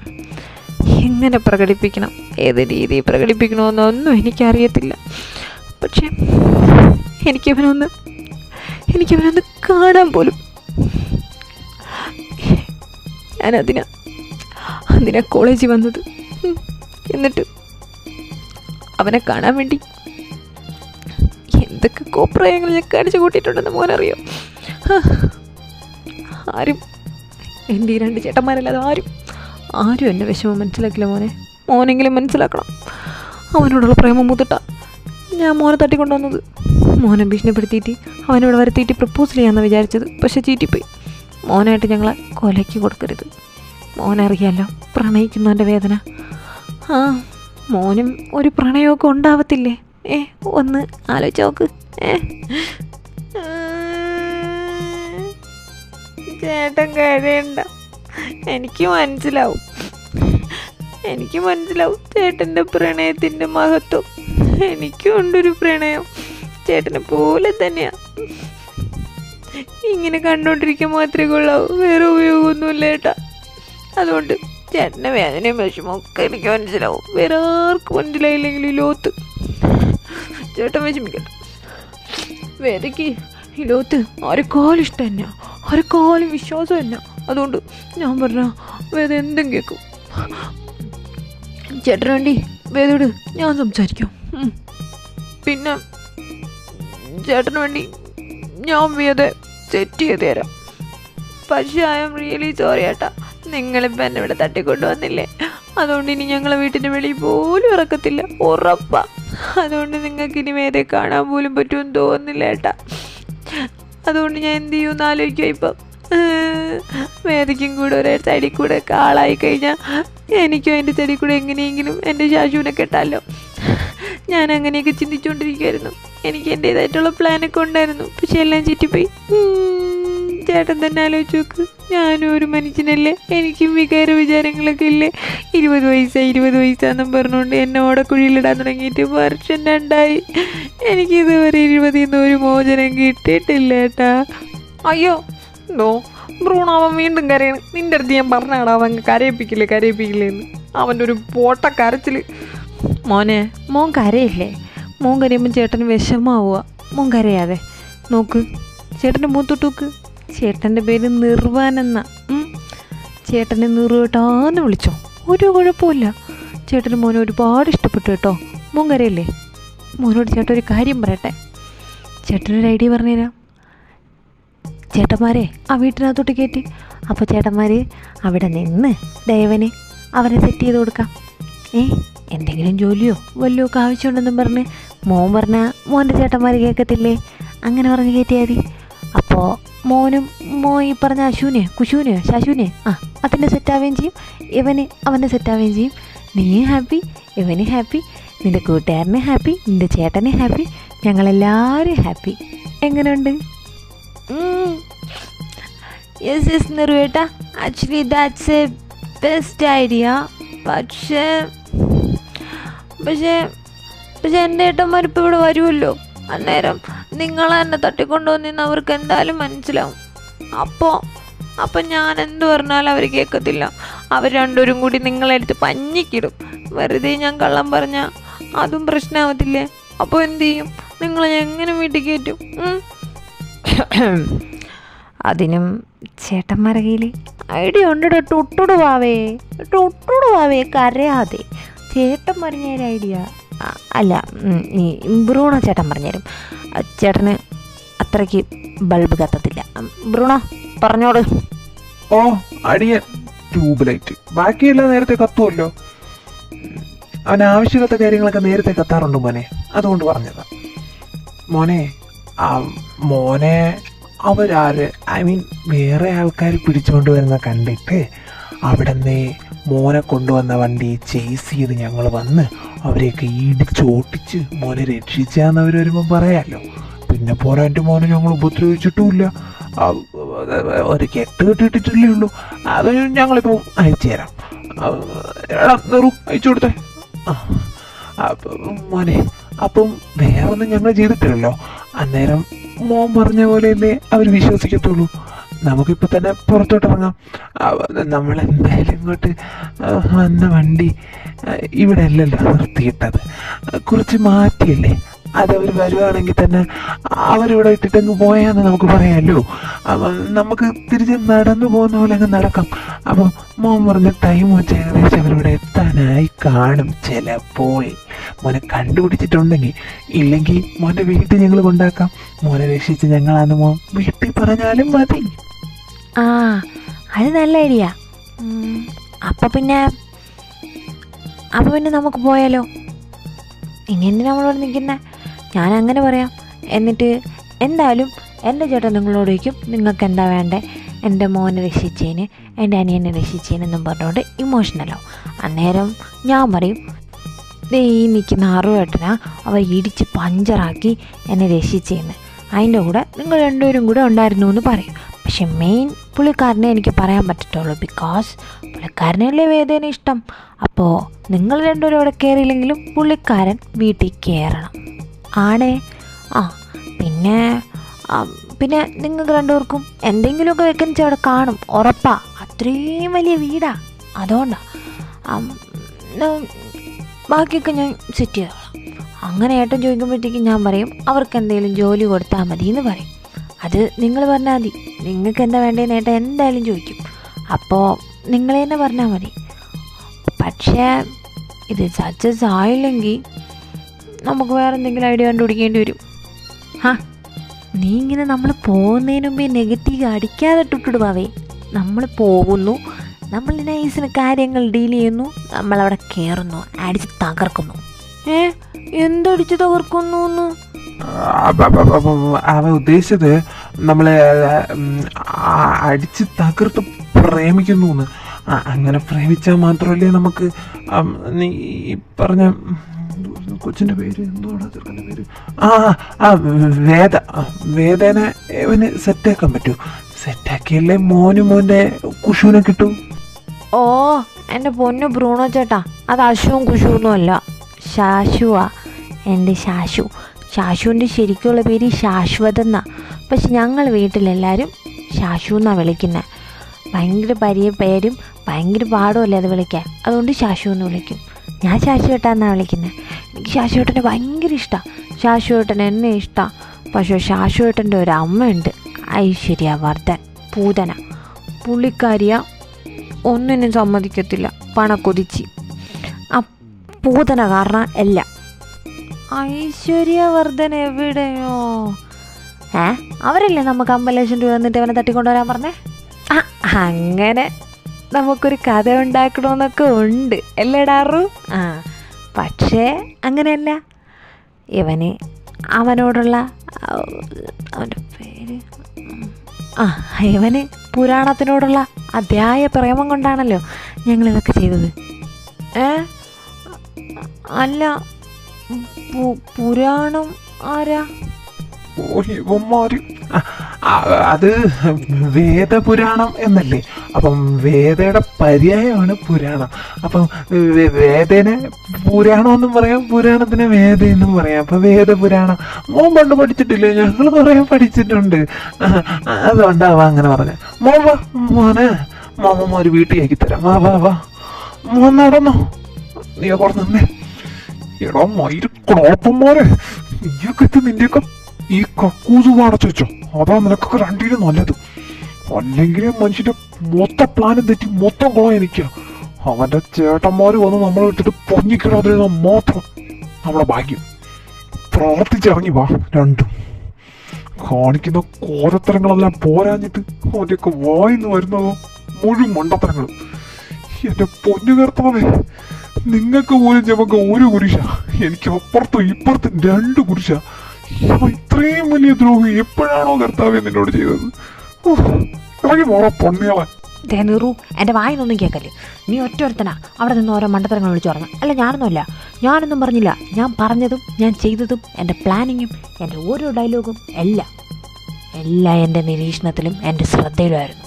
എങ്ങനെ പ്രകടിപ്പിക്കണം, ഏത് രീതിയിൽ പ്രകടിപ്പിക്കണമെന്നൊന്നും എനിക്കറിയത്തില്ല. പക്ഷേ എനിക്കവനൊന്ന് കാണാൻ പോലും. ഞാനതിനാ കോളേജിൽ വന്നത്. എന്നിട്ട് അവനെ കാണാൻ വേണ്ടി എന്തൊക്കെ കോപ്രായങ്ങൾ ഞാൻ കാണിച്ചു കൂട്ടിയിട്ടുണ്ടെന്ന് മോനറിയോ? ആരും എൻ്റെ ഈ 2 ചേട്ടന്മാരല്ലാതെ ആരും എൻ്റെ വിഷമം മനസ്സിലാക്കില്ല മോനെ. മോനെങ്കിലും മനസ്സിലാക്കണം. അവനോടുള്ള പ്രേമം മുതിട്ട ഞാൻ മോനെ തട്ടിക്കൊണ്ടുവന്നത്. മോനെ ഭീഷണിപ്പെടുത്തിയിട്ട് അവനിവിടെ വരുത്തിയിട്ട് പ്രപ്പോസ് ചെയ്യാമെന്ന് വിചാരിച്ചത്. പക്ഷെ ചീറ്റിപ്പോയി. മോനായിട്ട് ഞങ്ങളെ കൊലയ്ക്ക് കൊടുക്കരുത്. മോനറിയാലോ പ്രണയിക്കുന്നവൻ്റെ വേദന. മോനും ഒരു പ്രണയമൊക്കെ ഉണ്ടാവത്തില്ലേ? ഒന്ന് ആലോചിച്ച് നോക്ക്. ചേട്ടൻ കരയണ്ട, എനിക്ക് മനസ്സിലാവും ചേട്ടൻ്റെ പ്രണയത്തിൻ്റെ മഹത്വം. എനിക്കും ഉണ്ടൊരു പ്രണയം, ചേട്ടനെ പോലെ തന്നെയാ. ഇങ്ങനെ കണ്ടോണ്ടിരിക്കാൻ മാത്രമേ കൊള്ളാവൂ, വേറെ ഉപയോഗമൊന്നുമില്ല ചേട്ടാ. അതുകൊണ്ട് ചേട്ടൻ്റെ വേദനയും വിഷമമൊക്കെ എനിക്ക് മനസ്സിലാവും. വേറെ ആർക്കും മനസ്സിലായില്ലെങ്കിൽ ഈ ലോകത്ത്. ചേട്ടൻ വിഷമിക്കട്ടെ. വേദയ്ക്ക് ഈ ലോകത്ത് ആരെക്കാളും ഇഷ്ടം തന്നെയാ, ആരെക്കാളും വിശ്വാസം തന്നെയാ. അതുകൊണ്ട് ഞാൻ പറഞ്ഞ വേദ എന്തും കേൾക്കും. ചേട്ടന് വേണ്ടി വേദയോട് ഞാൻ സംസാരിക്കാം. പിന്നെ ചേട്ടന് വേണ്ടി ഞാൻ വേദ സെറ്റ് ചെയ്ത് തരാം. പക്ഷേ ഐ ആം റിയലി സോറി ഏട്ടാ, നിങ്ങളിപ്പോൾ എന്നെ ഇവിടെ തട്ടിക്കൊണ്ടു വന്നില്ലേ, അതുകൊണ്ട് ഇനി ഞങ്ങളെ വീട്ടിൻ്റെ വെളിയിൽ പോലും ഇറക്കത്തില്ല, ഉറപ്പാ. അതുകൊണ്ട് നിങ്ങൾക്ക് ഇനി വേദയെ കാണാൻ പോലും പറ്റുമെന്ന് തോന്നുന്നില്ല ഏട്ടാ. അതുകൊണ്ട് ഞാൻ എന്ത് ചെയ്യുമെന്ന് ആലോചിക്കുക. ഇപ്പം വേദയ്ക്കും കൂടെ ഒരേ സൈഡിൽ കൂടെ കാളായി കഴിഞ്ഞാൽ എനിക്കും അതിൻ്റെ സൈഡിൽ കൂടെ എങ്ങനെയെങ്കിലും എൻ്റെ ശാശുവിനെ കെട്ടാമല്ലോ. ഞാൻ അങ്ങനെയൊക്കെ ചിന്തിച്ചുകൊണ്ടിരിക്കുമായിരുന്നു. എനിക്ക് എൻ്റേതായിട്ടുള്ള പ്ലാനൊക്കെ ഉണ്ടായിരുന്നു, പക്ഷെ എല്ലാം ചുറ്റിപ്പോയി. ചേട്ടൻ തന്നെ ആലോചിച്ച് നോക്ക്, ഞാനും ഒരു മനുഷ്യനല്ലേ, എനിക്കും വികാര വിചാരങ്ങളൊക്കെ ഇല്ലേ. 20 വയസ്സാന്നും പറഞ്ഞുകൊണ്ട് എന്നെ ഓടക്കുഴിയിലിടാൻ തുടങ്ങിയിട്ട് വർഷം 2 എനിക്കിതുവരെ 20 ഒരു മോചനം കിട്ടിയിട്ടില്ല ഏട്ടാ. അയ്യോ എന്തോ ബ്രൂണാവൻ വീണ്ടും കരയാണ്. നിൻ്റെ അടുത്ത് ഞാൻ പറഞ്ഞാടാ അവൻ കരയിപ്പിക്കില്ലേന്ന്. അവൻ്റെ ഒരു പോട്ട കരച്ചിൽ. മോൻ കരയില്ലേ? മോൻ കരയുമ്പോൾ ചേട്ടന് വിഷമാവുക. മോൻ കരയാതെ നോക്ക്, ചേട്ടൻ്റെ മൂത്തോട്ട് നോക്ക്. ചേട്ടൻ്റെ പേര് നിർവാൻ എന്നാ. ചേട്ടനെ നിറുവേട്ടാന്ന് വിളിച്ചോ, ഒരു കുഴപ്പമില്ല. ചേട്ടന് മോനെ ഒരുപാട് ഇഷ്ടപ്പെട്ടു കേട്ടോ. മോൻ കരയില്ലേ? മോനോട് ചേട്ടൻ ഒരു കാര്യം പറയട്ടെ. ചേട്ടനൊരു ഐഡിയ പറഞ്ഞുതരാം. ചേട്ടന്മാരെ ആ വീട്ടിനകത്തോട്ട് കയറ്റി, അപ്പോൾ ചേട്ടന്മാർ അവിടെ നിന്ന് ദയവനെ അവരെ സെറ്റ് ചെയ്ത് കൊടുക്കാം. എന്തെങ്കിലും ജോലിയോ വല്ലതും ഒക്കെ ആവശ്യമുണ്ടെന്നും പറഞ്ഞ് മോൻ പറഞ്ഞാൽ മോൻ്റെ ചേട്ടന്മാർ കേൾക്കത്തില്ലേ? അങ്ങനെ പറഞ്ഞ് കയറ്റിയാൽ മതി. അപ്പോൾ മോൻ ഈ പറഞ്ഞ കുശുവിനെയോ ശാശുവിനെയോ അതിൻ്റെ സെറ്റാവുകയും ചെയ്യും, അവൻ്റെ സെറ്റാവുകയും ചെയ്യും. നീയും ഹാപ്പി, ഇവന് ഹാപ്പി, നിൻ്റെ കൂട്ടുകാരനെ ഹാപ്പി, നിൻ്റെ ചേട്ടനെ ഹാപ്പി, ഞങ്ങളെല്ലാവരും ഹാപ്പി. എങ്ങനെയുണ്ട്? യെസ് നിറുവേട്ടാ, actually that's a best idea. പക്ഷേ എൻ്റെ ഏട്ടന്മാരിപ്പോൾ ഇവിടെ വരുമല്ലോ. അന്നേരം നിങ്ങളെ എന്നെ തട്ടിക്കൊണ്ടുവന്നിന്ന് അവർക്ക് എന്തായാലും മനസ്സിലാവും. അപ്പോൾ ഞാൻ എന്ത് പറഞ്ഞാലും അവർ കേൾക്കത്തില്ല. അവർ രണ്ടുപേരും കൂടി നിങ്ങളെടുത്ത് പഞ്ഞിക്കിടും. വെറുതെ ഞാൻ കള്ളം പറഞ്ഞാൽ അതും പ്രശ്നമാവത്തില്ലേ? അപ്പോൾ എന്തു ചെയ്യും? നിങ്ങളെ എങ്ങനെ വീട്ടിൽ കയറ്റും? അതിനും ചേട്ടന്മാരുടെ കയ്യിൽ ഐഡിയ ഉണ്ട്. ടൊട്ടുടു വാവേ കരയാതെ. ചേട്ടൻ പറഞ്ഞ ഒരു ഐഡിയ അല്ല, ഈ ബ്രൂണോ ചേട്ടൻ പറഞ്ഞുതരും. ചേട്ടന് അത്രയ്ക്ക് ബൾബ് കത്തത്തില്ല. ബ്രൂണോ പറഞ്ഞോട്. ഓ അടിയൻ ട്യൂബ് ലൈറ്റ്, ബാക്കിയെല്ലാം നേരത്തെ കത്തുമല്ലോ. അവന് ആവശ്യമില്ലാത്ത കാര്യങ്ങളൊക്കെ നേരത്തെ കത്താറുണ്ട് മോനെ, അതുകൊണ്ട് പറഞ്ഞതാ. മോനെ മോനെ അവരാര് ഐ മീൻ വേറെ ആൾക്കാർ പിടിച്ചുകൊണ്ട് വരുന്ന കണ്ടിട്ട് അവിടെ നിന്ന് മോനെ കൊണ്ടുവന്ന വണ്ടി ചേസ് ചെയ്ത് ഞങ്ങൾ വന്ന് അവരെയൊക്കെ ഇടിച്ചോട്ടിച്ച് മോനെ രക്ഷിച്ചാന്ന് അവർ വരുമ്പോൾ പറയാമല്ലോ. പിന്നെ പോരാ എൻ്റെ മോനെ ഞങ്ങൾ ഉപദ്രവിച്ചിട്ടുമില്ല, ഒരു കെട്ട് കെട്ടിട്ടിട്ടല്ലേ ഉള്ളൂ. അത് ഞങ്ങളിപ്പോൾ അയച്ചു തരാം. എടാ നെറു അയച്ചു കൊടുത്തേ. മോനെ അപ്പം വേറെ ഒന്നും ഞങ്ങൾ ചെയ്തിട്ടില്ലല്ലോ. അന്നേരം മോൻ പറഞ്ഞ പോലെയല്ലേ അവർ വിശ്വസിക്കത്തുള്ളൂ. നമുക്കിപ്പോൾ തന്നെ പുറത്തോട്ടിറങ്ങാം. നമ്മളെന്തായാലും ഇങ്ങോട്ട് വന്ന വണ്ടി ഇവിടെ അല്ലല്ലോ നിർത്തിയിട്ടത്, കുറച്ച് മാറ്റിയല്ലേ. അതവർ വരുവാണെങ്കിൽ തന്നെ അവരിവിടെ ഇട്ടിട്ടങ്ങ് പോയാന്ന് നമുക്ക് പറയാമല്ലോ. നമുക്ക് തിരിച്ച് നടന്നു പോകുന്ന പോലെ അങ്ങ് നടക്കാം. അപ്പം മോൻ പറഞ്ഞ ടൈം വെച്ച് ഏകദേശം അവരിവിടെ എത്താനായി കാണും ചിലപ്പോൾ. മോനെ കണ്ടുപിടിച്ചിട്ടുണ്ടെങ്കിൽ, ഇല്ലെങ്കിൽ മോൻ്റെ വീട്ടിൽ ഞങ്ങൾ കൊണ്ടാക്കാം. മോനെ രക്ഷിച്ച് ഞങ്ങളാന്ന് മോൻ വീട്ടിൽ പറഞ്ഞാലും മതി. ആ അത് നല്ല ഐഡിയ. അപ്പം പിന്നെ നമുക്ക് പോയാലോ? ഇനി എന്തിനാ നമ്മളോട് നിൽക്കുന്നത്? ഞാൻ അങ്ങനെ പറയാം. എന്നിട്ട് എന്തായാലും എൻ്റെ ചേട്ടൻ നിങ്ങളോട് ചോദിക്കും, നിങ്ങൾക്ക് എന്താ വേണ്ടേ, എൻ്റെ മോനെ രക്ഷിച്ചതിന്, എൻ്റെ അനിയനെ രക്ഷിച്ചതിനെന്നും പറഞ്ഞുകൊണ്ട് ഇമോഷണലാവും. അന്നേരം ഞാൻ പറയും, ഈ നിൽക്കുന്ന അറുവേട്ടനാ അവർ ഇടിച്ച് പഞ്ചറാക്കി എന്നെ രക്ഷിച്ചതെന്ന്. അതിൻ്റെ കൂടെ നിങ്ങൾ രണ്ടുപേരും കൂടെ ഉണ്ടായിരുന്നു എന്ന് പറയും. പക്ഷെ മെയിൻ പുള്ളിക്കാരനെ എനിക്ക് പറയാൻ പറ്റത്തുള്ളൂ, ബിക്കോസ് പുള്ളിക്കാരനല്ലേ വേദേനെ ഇഷ്ടം. അപ്പോൾ നിങ്ങൾ രണ്ടുപേരും അവിടെ കയറിയില്ലെങ്കിലും പുള്ളിക്കാരൻ വീട്ടിൽ കയറണം. ആണേ. പിന്നെ നിങ്ങൾക്ക് രണ്ടുപേർക്കും എന്തെങ്കിലുമൊക്കെ വേക്കൻസി അവിടെ കാണും, ഉറപ്പാ. അത്രയും വലിയ വീടാ, അതുകൊണ്ടാണ്. ബാക്കിയൊക്കെ ഞാൻ സെറ്റ് ചെയ്തോളാം. അങ്ങനെ ഏട്ടൻ ചോദിക്കുമ്പോഴത്തേക്കും ഞാൻ പറയും, അവർക്ക് എന്തെങ്കിലും ജോലി കൊടുത്താൽ മതി എന്ന് പറയും. അത് നിങ്ങൾ പറഞ്ഞാൽ മതി. നിങ്ങൾക്ക് എന്താ വേണ്ടതെന്ന് ഏട്ടൻ എന്തായാലും ചോദിക്കും. അപ്പോൾ നിങ്ങൾ തന്നെ പറഞ്ഞാൽ മതി. പക്ഷേ ഇത് സക്സസ് ആയില്ലെങ്കിൽ നമുക്ക് വേറെ എന്തെങ്കിലും ഐഡിയ കണ്ടുപിടിക്കേണ്ടി വരും. നീ ഇങ്ങനെ നമ്മൾ പോകുന്നതിന് മുമ്പേ നെഗറ്റീവ് അടിക്കാതെ ഇട്ടിടുവാവേ. നമ്മൾ പോകുന്നു, നമ്മൾ നൈസിന് കാര്യങ്ങൾ ഡീൽ ചെയ്യുന്നു, നമ്മളവിടെ കയറുന്നു, അടിച്ച് തകർക്കുന്നു. എന്തടിച്ച് തകർക്കുന്നു എന്ന് അവ ഉദ്ദേശിച്ചത് നമ്മളെ അടിച്ച് തകർത്ത് പ്രേമിക്കുന്നു എന്ന്. അങ്ങനെ പ്രേമിച്ചാൽ മാത്രമല്ലേ നമുക്ക് നീ പറഞ്ഞ കൊച്ചിൻ്റെ പേര് എന്തോടാ, ചെറുക്കൻ്റെ പേര്, വേദനെ ഇവന് സെറ്റാക്കാൻ പറ്റൂ. സെറ്റാക്കിയല്ലേ മോൻ്റെ കുഷുവിനെ കിട്ടും. ഓ എൻ്റെ പൊന്നു ബ്രൂണോ ചേട്ടാ, അത് അശുവും കുഷുവൊന്നും അല്ല, ശാശുവാ. എൻ്റെ ശാശുവിൻ്റെ ശരിക്കുള്ള പേര് ശാശ്വതം എന്നാ. പക്ഷെ ഞങ്ങൾ വീട്ടിലെല്ലാവരും ശാശു എന്നാണ് വിളിക്കുന്നത്. ഭയങ്കര പേരും ഭയങ്കര പാടുമല്ലേ അത് വിളിക്കാൻ, അതുകൊണ്ട് ശാശു എന്ന് വിളിക്കും. ഞാൻ ശാശുവേട്ടാന്നാണ് വിളിക്കുന്നത്. എനിക്ക് ശാശുവേട്ടനെ ഭയങ്കര ഇഷ്ടമാണ്. ശാശുവേട്ടൻ എന്നെ ഇഷ്ടമാണ്. പക്ഷേ ശാശുവേട്ടൻ്റെ ഒരു അമ്മയുണ്ട്, ഐശ്വര്യവർദ്ധൻ, പൂതന. പുള്ളിക്കാരിയ ഒന്നിനും സമ്മതിക്കത്തില്ല, പണക്കൊതിച്ച്. ആ പൂതന കാരണം എല്ലാം. ഐശ്വര്യവർദ്ധൻ എവിടെയോ? അവരല്ലേ നമുക്ക് 50 ലക്ഷം രൂപ എന്നിട്ട് അവനെ തട്ടിക്കൊണ്ടുവരാൻ പറഞ്ഞേ? അങ്ങനെ നമുക്കൊരു കഥ ഉണ്ടാക്കണമെന്നൊക്കെ ഉണ്ട് അല്ലേടാറു. പക്ഷേ അങ്ങനെയല്ല. അവനോടുള്ള അവൻ്റെ പേര് ഇവന് പുരാണത്തിനോടുള്ള അധ്യായ പ്രേമം കൊണ്ടാണല്ലോ ഞങ്ങളിതൊക്കെ ചെയ്തത്. അല്ല, പുരാണം ആരാ? അത് വേദപുരാണം എന്നല്ലേ? അപ്പം വേദയുടെ പര്യായമാണ് പുരാണം. അപ്പം വേദേനെ പുരാണമെന്നും പറയാം, പുരാണത്തിനെ വേദ എന്നും പറയാം. അപ്പം വേദപുരാണം മോൻ പണ്ട് പഠിച്ചിട്ടില്ലേ? ഞങ്ങൾ പറയാൻ പഠിച്ചിട്ടുണ്ട്. അതുകൊണ്ടാവാ അങ്ങനെ പറഞ്ഞ. മോനെ ഒരു വീട്ടിലേക്ക് തരാം. വാ മോൻ നടന്നോ, നീ അവിടെ നിന്നേ. എടാ മയില് ക്ലോപ്പന്മാരെ, നീയൊക്കെ നിന്റെയൊക്കെ ഈ കക്കൂസ് കാണിച്ചു വെച്ചോ, അതാ നിനക്കൊക്കെ രണ്ടിനും നല്ലത്. അല്ലെങ്കിൽ മനുഷ്യന്റെ മൊത്തം പ്ലാനും തെറ്റി മൊത്തം കുളം എനിക്കാ. അവന്റെ ചേട്ടന്മാര് വന്ന് നമ്മളെ ഇട്ടിട്ട് പൊങ്ങിക്കിടാതിരുന്ന മാത്രം നമ്മുടെ ഭാഗ്യം. പ്രാർത്ഥിച്ചിറങ്ങി വാ രണ്ടും. കാണിക്കുന്ന കോരത്തരങ്ങളെല്ലാം പോരാഞ്ഞിട്ട് അവന്റെയൊക്കെ വായിന്ന് വരുന്നതോ മുഴുവൻ മണ്ടത്തരങ്ങളും. എന്റെ പൊന്നു കർത്താവേ, നിങ്ങൾക്ക് പോലും ഞമ്മക്ക് ഒരു കുരിശ, എനിക്ക് അപ്പുറത്തും ഇപ്പുറത്തും 2 കുരിശ. ഇത്രയും വലിയ ദ്രോഹി എപ്പോഴാണോ കർത്താവേ നിന്നോട് ചെയ്തത്? ഇറങ്ങി പോടാ പൊണ്ണികളെ. തേനീറു, എൻ്റെ വായിന്നൊന്നും കേൾക്കല്ലേ. നീ ഒറ്റൊരുത്തനാ അവിടെ നിന്ന് ഓരോ മണ്ടത്തരങ്ങൾ വിളിച്ചു പറഞ്ഞു. അല്ല, ഞാനൊന്നുമല്ല, ഞാനൊന്നും പറഞ്ഞില്ല. ഞാൻ പറഞ്ഞതും ഞാൻ ചെയ്തതും എൻ്റെ പ്ലാനിങ്ങും എൻ്റെ ഓരോ ഡയലോഗും എല്ലാം എൻ്റെ നിരീക്ഷണത്തിലും എൻ്റെ ശ്രദ്ധയിലുമായിരുന്നു.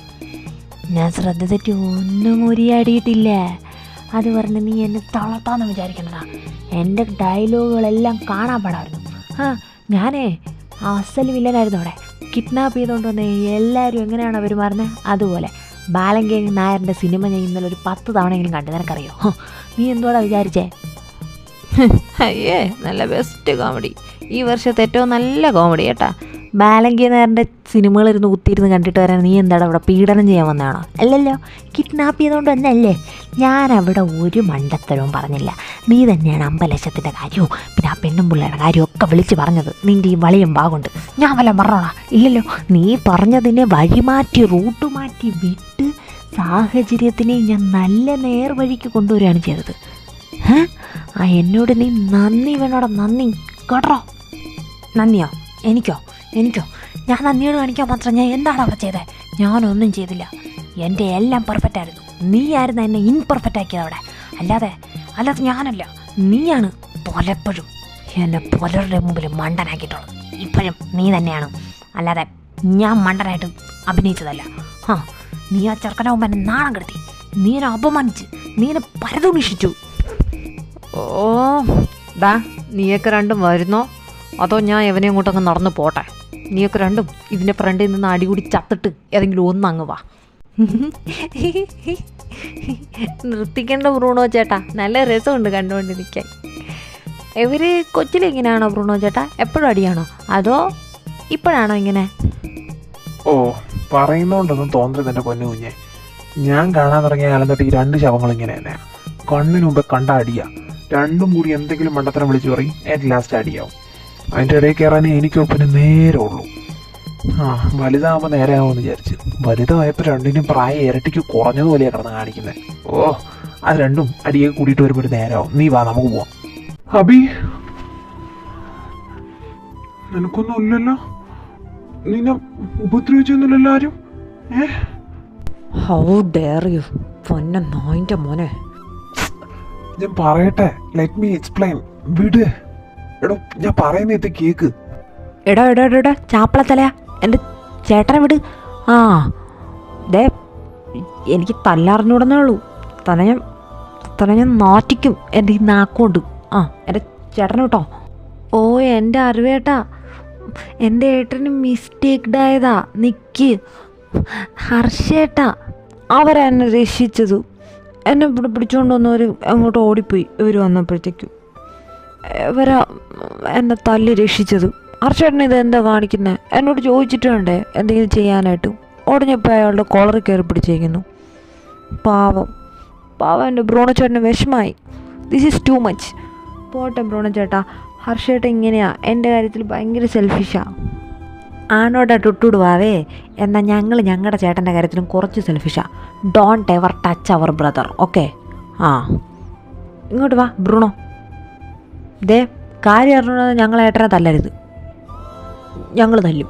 ഞാൻ ശ്രദ്ധ തെറ്റി ഒന്നും ഉരിയാടിയിട്ടില്ല. അത് പറഞ്ഞ് നീ എന്നെ തളർത്താന്ന് വിചാരിക്കണതാ. എൻ്റെ ഡയലോഗുകളെല്ലാം കാണാൻ പാടായിരുന്നു. ഞാനേ അസൽ വില്ലനായിരുന്നു അവിടെ. കിഡ്നാപ്പ് ചെയ്തുകൊണ്ട് വന്ന എല്ലാവരും എങ്ങനെയാണോ പെരുമാറുന്നത് അതുപോലെ. ബാലങ്കേങ് നായരുടെ സിനിമ ഞാൻ ഇന്നലെ ഒരു 10 തവണയെങ്കിലും കണ്ടു. നിനക്കറിയോ? നീ എന്തോടാ വിചാരിച്ചേ? അയ്യേ, നല്ല ബെസ്റ്റ് കോമഡി. ഈ വർഷത്തെ ഏറ്റവും നല്ല കോമഡി കേട്ടാ. ബാലങ്കേങ് നായരുടെ സിനിമകളിരുന്ന് കുത്തിയിരുന്ന് കണ്ടിട്ട് വരാൻ നീ എന്താണ് അവിടെ പീഡനം ചെയ്യാൻ വന്നതാണോ? അല്ലല്ലോ, കിഡ്നാപ്പ് ചെയ്തുകൊണ്ട് വന്നല്ലേ. ഞാനവിടെ ഒരു മണ്ടത്തരവും പറഞ്ഞില്ല. നീ തന്നെയാണ് 50 ലക്ഷത്തിൻ്റെ കാര്യവും പിന്നെ ആ പെണ്ണും പിള്ളേരുടെ കാര്യവും ഒക്കെ വിളിച്ച് പറഞ്ഞത്. നിൻ്റെ ഈ വളിയും ഭാഗമുണ്ട്. ഞാൻ വല്ല പറഞ്ഞോളാ? ഇല്ലല്ലോ. നീ പറഞ്ഞതിനെ വഴിമാറ്റി റൂട്ട് മാറ്റി വിട്ട് സാഹചര്യത്തിനെ ഞാൻ നല്ല നേർവഴിക്ക് കൊണ്ടുവരികയാണ് ചെയ്തത്. എന്നോട് നീ നന്ദി വേണോടാ, നന്ദി കേട്ടോ. നന്ദിയോ? എനിക്കോ? ഞാൻ നന്ദിയോട് കാണിക്കാൻ മാത്രം ഞാൻ എന്താണ് അവിടെ ചെയ്തത്? ഞാനൊന്നും ചെയ്തില്ല. എൻ്റെ എല്ലാം പെർഫെക്റ്റ് ആയിരുന്നു. നീയായിരുന്നു എന്നെ ഇൻപെർഫെക്റ്റ് ആക്കിയത് അവിടെ. അല്ലാതെ ഞാനല്ല, നീയാണ് പലപ്പോഴും എന്നെ പലരുടെ മുമ്പിൽ മണ്ടനാക്കിയിട്ടുള്ളത്. ഇപ്പോഴും നീ തന്നെയാണ്, അല്ലാതെ ഞാൻ മണ്ടനായിട്ട് അഭിനയിച്ചതല്ല. നീ ആ ചെറുക്കനാവുമ്പോൾ എന്നെ നാണം കെടുത്തി, നീ എന്നെ അപമാനിച്ച്, നീ എന്നെ പരദൂഷിച്ചു. നീയൊക്കെ രണ്ടും വരുന്നോ അതോ ഞാൻ എവനെയും കൂട്ടങ്ങ് നടന്നു പോട്ടെ? നീയൊക്കെ രണ്ടും ഇതിൻ്റെ ഫ്രണ്ടിൽ നിന്ന് അടികൂടി ചത്തിട്ട് ഏതെങ്കിലും ഒന്നങ്ങ് വാ. നിർത്തിക്കേണ്ട ബ്രൂണോ ചേട്ടാ, നല്ല രസമുണ്ട് കണ്ടുകൊണ്ടിരിക്കാൻ. ഇവർ കൊച്ചിലെങ്ങനെയാണോ ബ്രൂണോ ചേട്ടാ? എപ്പോഴും അടിയാണോ അതോ ഇപ്പോഴാണോ ഇങ്ങനെ? ഓ, പറയുന്നോണ്ടൊന്നും തോന്നരുത് എൻ്റെ പൊന്നു കുഞ്ഞെ. ഞാൻ കാണാൻ തുടങ്ങിയ കാലം തൊട്ട് ഈ 2 ശവങ്ങൾ ഇങ്ങനെ തന്നെയാണ്. കണ്ണിന് മുമ്പ് കണ്ട അടിയാ. രണ്ടും കൂടി എന്തെങ്കിലും മണ്ടത്തരം വിളിച്ചു പറയും, ഏറ്റവും ലാസ്റ്റ് അടിയാവും. അതിൻ്റെ ഇടയിൽ കയറാനേ എനിക്ക് പിന്നെ നേരെ ഉള്ളൂ. വലുതാകുമ്പോൾ നേരെ ആവുമെന്ന് വിചാരിച്ചു. വലുതായപ്പോൾ രണ്ടിനും പ്രായം ഇരട്ടിക്ക് കുറഞ്ഞതുപോലെയാണ് കിടന്ന് കാണിക്കുന്നത്. ഓ, അത് രണ്ടും അടിയെ കൂടിയിട്ട് വരുമ്പോൾ ഒരു നേരമാവും. നീ വാ, നമുക്ക് പോവാം. അബി, നിനക്കൊന്നും ഇല്ലല്ലോ? നിന്നെ ഉപദ്രവിച്ചൊന്നുമില്ലല്ലോ ആരും? ഹൗ ഡെയർ യു, പൊന്ന നോയിൻ്റെ മോനെ. ഞാൻ പറയട്ടെ, ലെറ്റ് മീ എക്സ്പ്ലെയിൻ. വിട് എടോ, ഞാൻ പറയുന്നത് കേക്ക്. എടാ ചാപ്പളത്തലയാ, എൻ്റെ ചേട്ടനെ വിട്. ദേ, എനിക്ക് തല്ലറിഞ്ഞൂടെന്നേ ഉള്ളൂ. തന്നെ ഞാൻ നാറ്റിക്കും എൻ്റെ ഈ നാക്കുകൊണ്ട്. എൻ്റെ ചേട്ടനെ വിട്ടോ. ഓ, എൻ്റെ അറിവേട്ടാ, എൻ്റെ ഏട്ടന് മിസ്റ്റേക്ക്ഡ് ആയതാ. നിക്ക് ഹർഷേട്ടാ, അവരാ എന്നെ രക്ഷിച്ചത്. എന്നെ ഇവിടെ പിടിച്ചുകൊണ്ട് വന്നവർ അങ്ങോട്ട് ഓടിപ്പോയി. ഇവർ വന്നപ്പോഴത്തേക്കും ഇവരാ എന്നെ തല്ലി രക്ഷിച്ചത്. ഹർഷേട്ടൻ ഇത് എന്താ കാണിക്കുന്നത്? എന്നോട് ചോദിച്ചിട്ട് വേണ്ടേ എന്തെങ്കിലും ചെയ്യാനായിട്ട്? ഉടഞ്ഞപ്പോൾ അയാളുടെ കോളറിൽ കയറി പിടിച്ചേക്കുന്നു. പാവം എൻ്റെ ബ്രൂണോ ചേട്ടന് വിഷമായി. This is too much. പോട്ടെ ബ്രൂണോ ചേട്ടാ, ഹർഷേട്ടൻ ഇങ്ങനെയാ, എൻ്റെ കാര്യത്തിൽ ഭയങ്കര സെൽഫിഷാ. ആണോടാ ടുട്ടുടുവാവേ. എന്നാൽ ഞങ്ങളുടെ ചേട്ടൻ്റെ കാര്യത്തിലും കുറച്ച് സെൽഫിഷാ. Don't ever touch our brother, okay? ഇങ്ങോട്ട് വാ ബ്രൂണോ. ദേ, കാര്യം അറിഞ്ഞത് ഞങ്ങൾ ഏട്ടനെ തല്ലരുത്. ഞങ്ങൾ തല്ലും.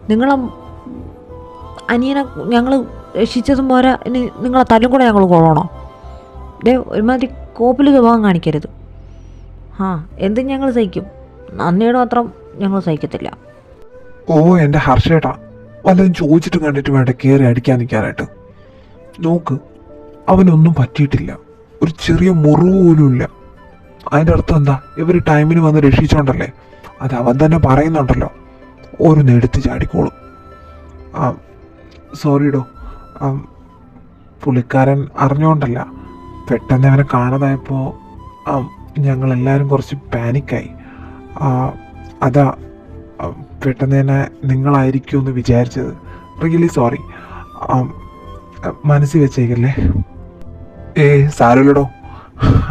നിങ്ങളെ അനിയനെ ഞങ്ങൾ രക്ഷിച്ചതും പോരാ, ഇനി നിങ്ങളെ തല്ലും കൂടെ ഞങ്ങൾ കൊള്ളണോ? ദേ, ഒരുമാതിരി കോപ്പിൽ സ്വഭാവം കാണിക്കരുത്. എന്തും ഞങ്ങൾ സഹിക്കും, നന്ദിയുടെ മാത്രം ഞങ്ങൾ സഹിക്കത്തില്ല. ഓ, എൻ്റെ ഹർഷേട്ടാ, വല്ലതും ചോദിച്ചിട്ടും കണ്ടിട്ട് വേണ്ട കയറി അടിക്കാൻ നിൽക്കാനായിട്ട്. നോക്ക്, അവനൊന്നും പറ്റിയിട്ടില്ല. ഒരു ചെറിയ മുറിവ് പോലും ഇല്ല. അതിൻ്റെ അർത്ഥം എന്താ? ഇവർ ടൈമിന് വന്ന് രക്ഷിച്ചോണ്ടല്ലേ? അത് അവൻ തന്നെ പറയുന്നുണ്ടല്ലോ, ഓരോന്ന് എടുത്ത് ചാടിക്കോളും. സോറിഡോ, പുള്ളിക്കാരൻ അറിഞ്ഞുകൊണ്ടല്ല. പെട്ടെന്ന് അവനെ കാണാതായപ്പോൾ ഞങ്ങളെല്ലാവരും കുറച്ച് പാനിക്കായി. അതാ പെട്ടെന്ന് തന്നെ നിങ്ങളായിരിക്കുമെന്ന് വിചാരിച്ചത്. Really sorry. മനസ്സിൽ വെച്ചേക്കല്ലേ. സാരമില്ലടോ,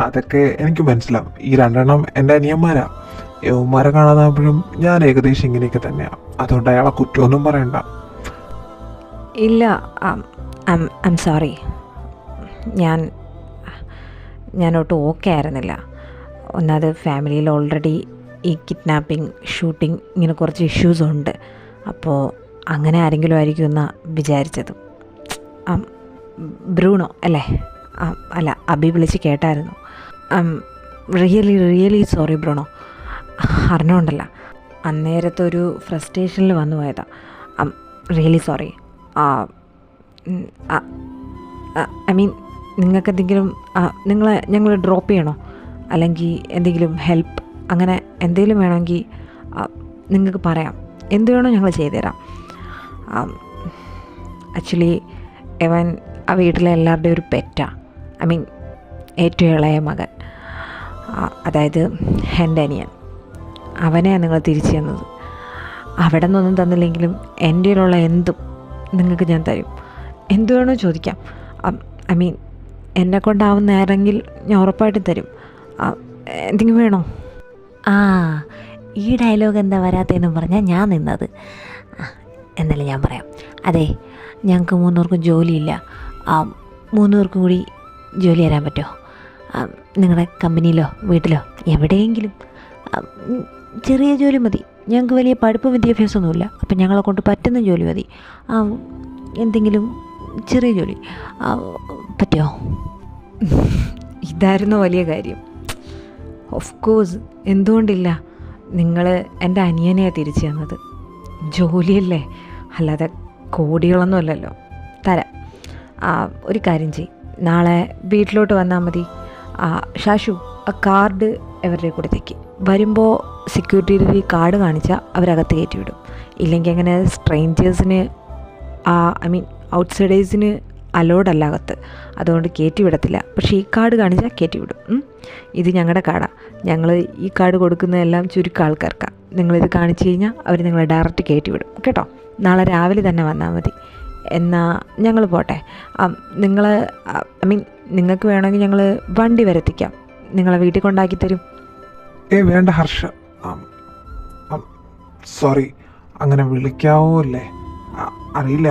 അതൊക്കെ എനിക്ക് മനസ്സിലാവും. ഈ രണ്ടെണ്ണം എൻ്റെ അനിയന്മാരാ. യവന്മാരെ കാണാതാകുമ്പോഴും ഞാൻ ഏകദേശം ഇങ്ങനെയൊക്കെ തന്നെയാണ്. അതുകൊണ്ട് അയാളെ കുറ്റമൊന്നും പറയണ്ട. ഇല്ല, ഐ എം സോറി. ഞാനൊട്ടും ഓക്കെ ആയിരുന്നില്ല. ഒന്നാമത് ഫാമിലിയിൽ ഓൾറെഡി ഈ കിഡ്നാപ്പിംഗ്, ഷൂട്ടിംഗ് ഇങ്ങനെ കുറച്ച് ഇഷ്യൂസ് ഉണ്ട്. അപ്പോൾ അങ്ങനെ ആരെങ്കിലും ആയിരിക്കും എന്നാണ് വിചാരിച്ചത്. ബ്രൂണോ അല്ലേ? അല്ല, അബി വിളിച്ച് കേട്ടായിരുന്നു. Really sorry Bruno. അറിഞ്ഞുകൊണ്ടല്ല, അന്നേരത്തൊരു ഫ്രസ്ട്രേഷനിൽ വന്നു പോയതാണ്. Really sorry. ഐ മീൻ, നിങ്ങൾക്ക് എന്തെങ്കിലും ഞങ്ങൾ ഡ്രോപ്പ് ചെയ്യണോ? അല്ലെങ്കിൽ എന്തെങ്കിലും ഹെൽപ്പ് അങ്ങനെ എന്തെങ്കിലും വേണമെങ്കിൽ നിങ്ങൾക്ക് പറയാം. എന്ത് വേണോ ഞങ്ങൾ ചെയ്തുതരാം. ആക്ച്വലി അവൻ ആ വീട്ടിലെ എല്ലാവരുടെയും ഒരു പെറ്റാണ്. ഐ മീൻ, ഏറ്റവും ഇളയ മകൻ, അതായത് എൻ്റെ അനിയൻ. അവനെയാണ് നിങ്ങൾ തിരിച്ചു തന്നത്. അവിടെ നിന്നൊന്നും തന്നില്ലെങ്കിലും എൻ്റെ കയ്യിലുള്ള എന്തും നിങ്ങൾക്ക് ഞാൻ തരും. എന്ത് വേണോ ചോദിക്കാം. ഐ മീൻ, എന്നെ കൊണ്ടാവുന്ന ആരെങ്കിൽ ഞാൻ ഉറപ്പായിട്ടും തരും. എന്തെങ്കിലും വേണോ? ഈ ഡയലോഗ് എന്താ വരാത്തതെന്നും പറഞ്ഞാൽ ഞാൻ നിന്നത്. എന്നാലും ഞാൻ പറയാം. അതെ, ഞങ്ങൾക്ക് 3 പേർക്കും ജോലിയില്ല. 3 പേർക്കും കൂടി ജോലി തരാൻ പറ്റുമോ? നിങ്ങളുടെ കമ്പനിയിലോ വീട്ടിലോ എവിടെയെങ്കിലും ചെറിയ ജോലി മതി. ഞങ്ങൾക്ക് വലിയ പഠിപ്പ് വിദ്യാഭ്യാസമൊന്നുമില്ല. അപ്പം ഞങ്ങളെ കൊണ്ട് പറ്റുന്ന ജോലി മതി. എന്തെങ്കിലും ചെറിയ ജോലി പറ്റുമോ? ഇതായിരുന്നു വലിയ കാര്യം. ഓഫ് കോഴ്സ്, എന്തുകൊണ്ടില്ല. നിങ്ങൾ എൻ്റെ അനിയനെയാണ് തിരിച്ചു തന്നത്. ജോലിയല്ലേ, അല്ലാതെ കോടികളൊന്നും അല്ലല്ലോ. തരാം. ഒരു കാര്യം ചെയ്യും, നാളെ വീട്ടിലോട്ട് വന്നാൽ മതി. ഷാഷു, ആ കാർഡ് അവരുടെ കൊടുത്തേക്ക്. വരുമ്പോൾ സെക്യൂരിറ്റി കാർഡ് കാണിച്ചാൽ അവരകത്ത് കയറ്റി വിടും. ഇല്ലെങ്കിൽ അങ്ങനെ സ്ട്രേഞ്ചേഴ്സിന്, ഐ മീൻ ഔട്ട്സൈഡേഴ്സിന് അലോഡ് അല്ല അകത്ത്. അതുകൊണ്ട് കയറ്റി വിടത്തില്ല. പക്ഷേ ഈ കാർഡ് കാണിച്ചാൽ കയറ്റി വിടും. ഇത് ഞങ്ങളുടെ കാർഡാണ്. ഞങ്ങൾ ഈ കാർഡ് കൊടുക്കുന്നതെല്ലാം ചുരുക്കം ആൾക്കാർക്കാണ്. നിങ്ങളിത് കാണിച്ചു കഴിഞ്ഞാൽ അവർ നിങ്ങളെ ഡയറക്റ്റ് കയറ്റി വിടും കേട്ടോ. നാളെ രാവിലെ തന്നെ വന്നാൽ മതി. എന്നാൽ ഞങ്ങൾ പോട്ടെ. നിങ്ങൾ, ഐ മീൻ, നിങ്ങൾക്ക് വേണമെങ്കിൽ ഞങ്ങൾ വണ്ടി വരെത്തിക്കാം. നിങ്ങളെ വീട്ടിൽ കൊണ്ടാക്കി തരും. വേണ്ട ഹർഷ, സോറി, അങ്ങനെ വിളിക്കാവോ അല്ലേ? അറിയില്ല.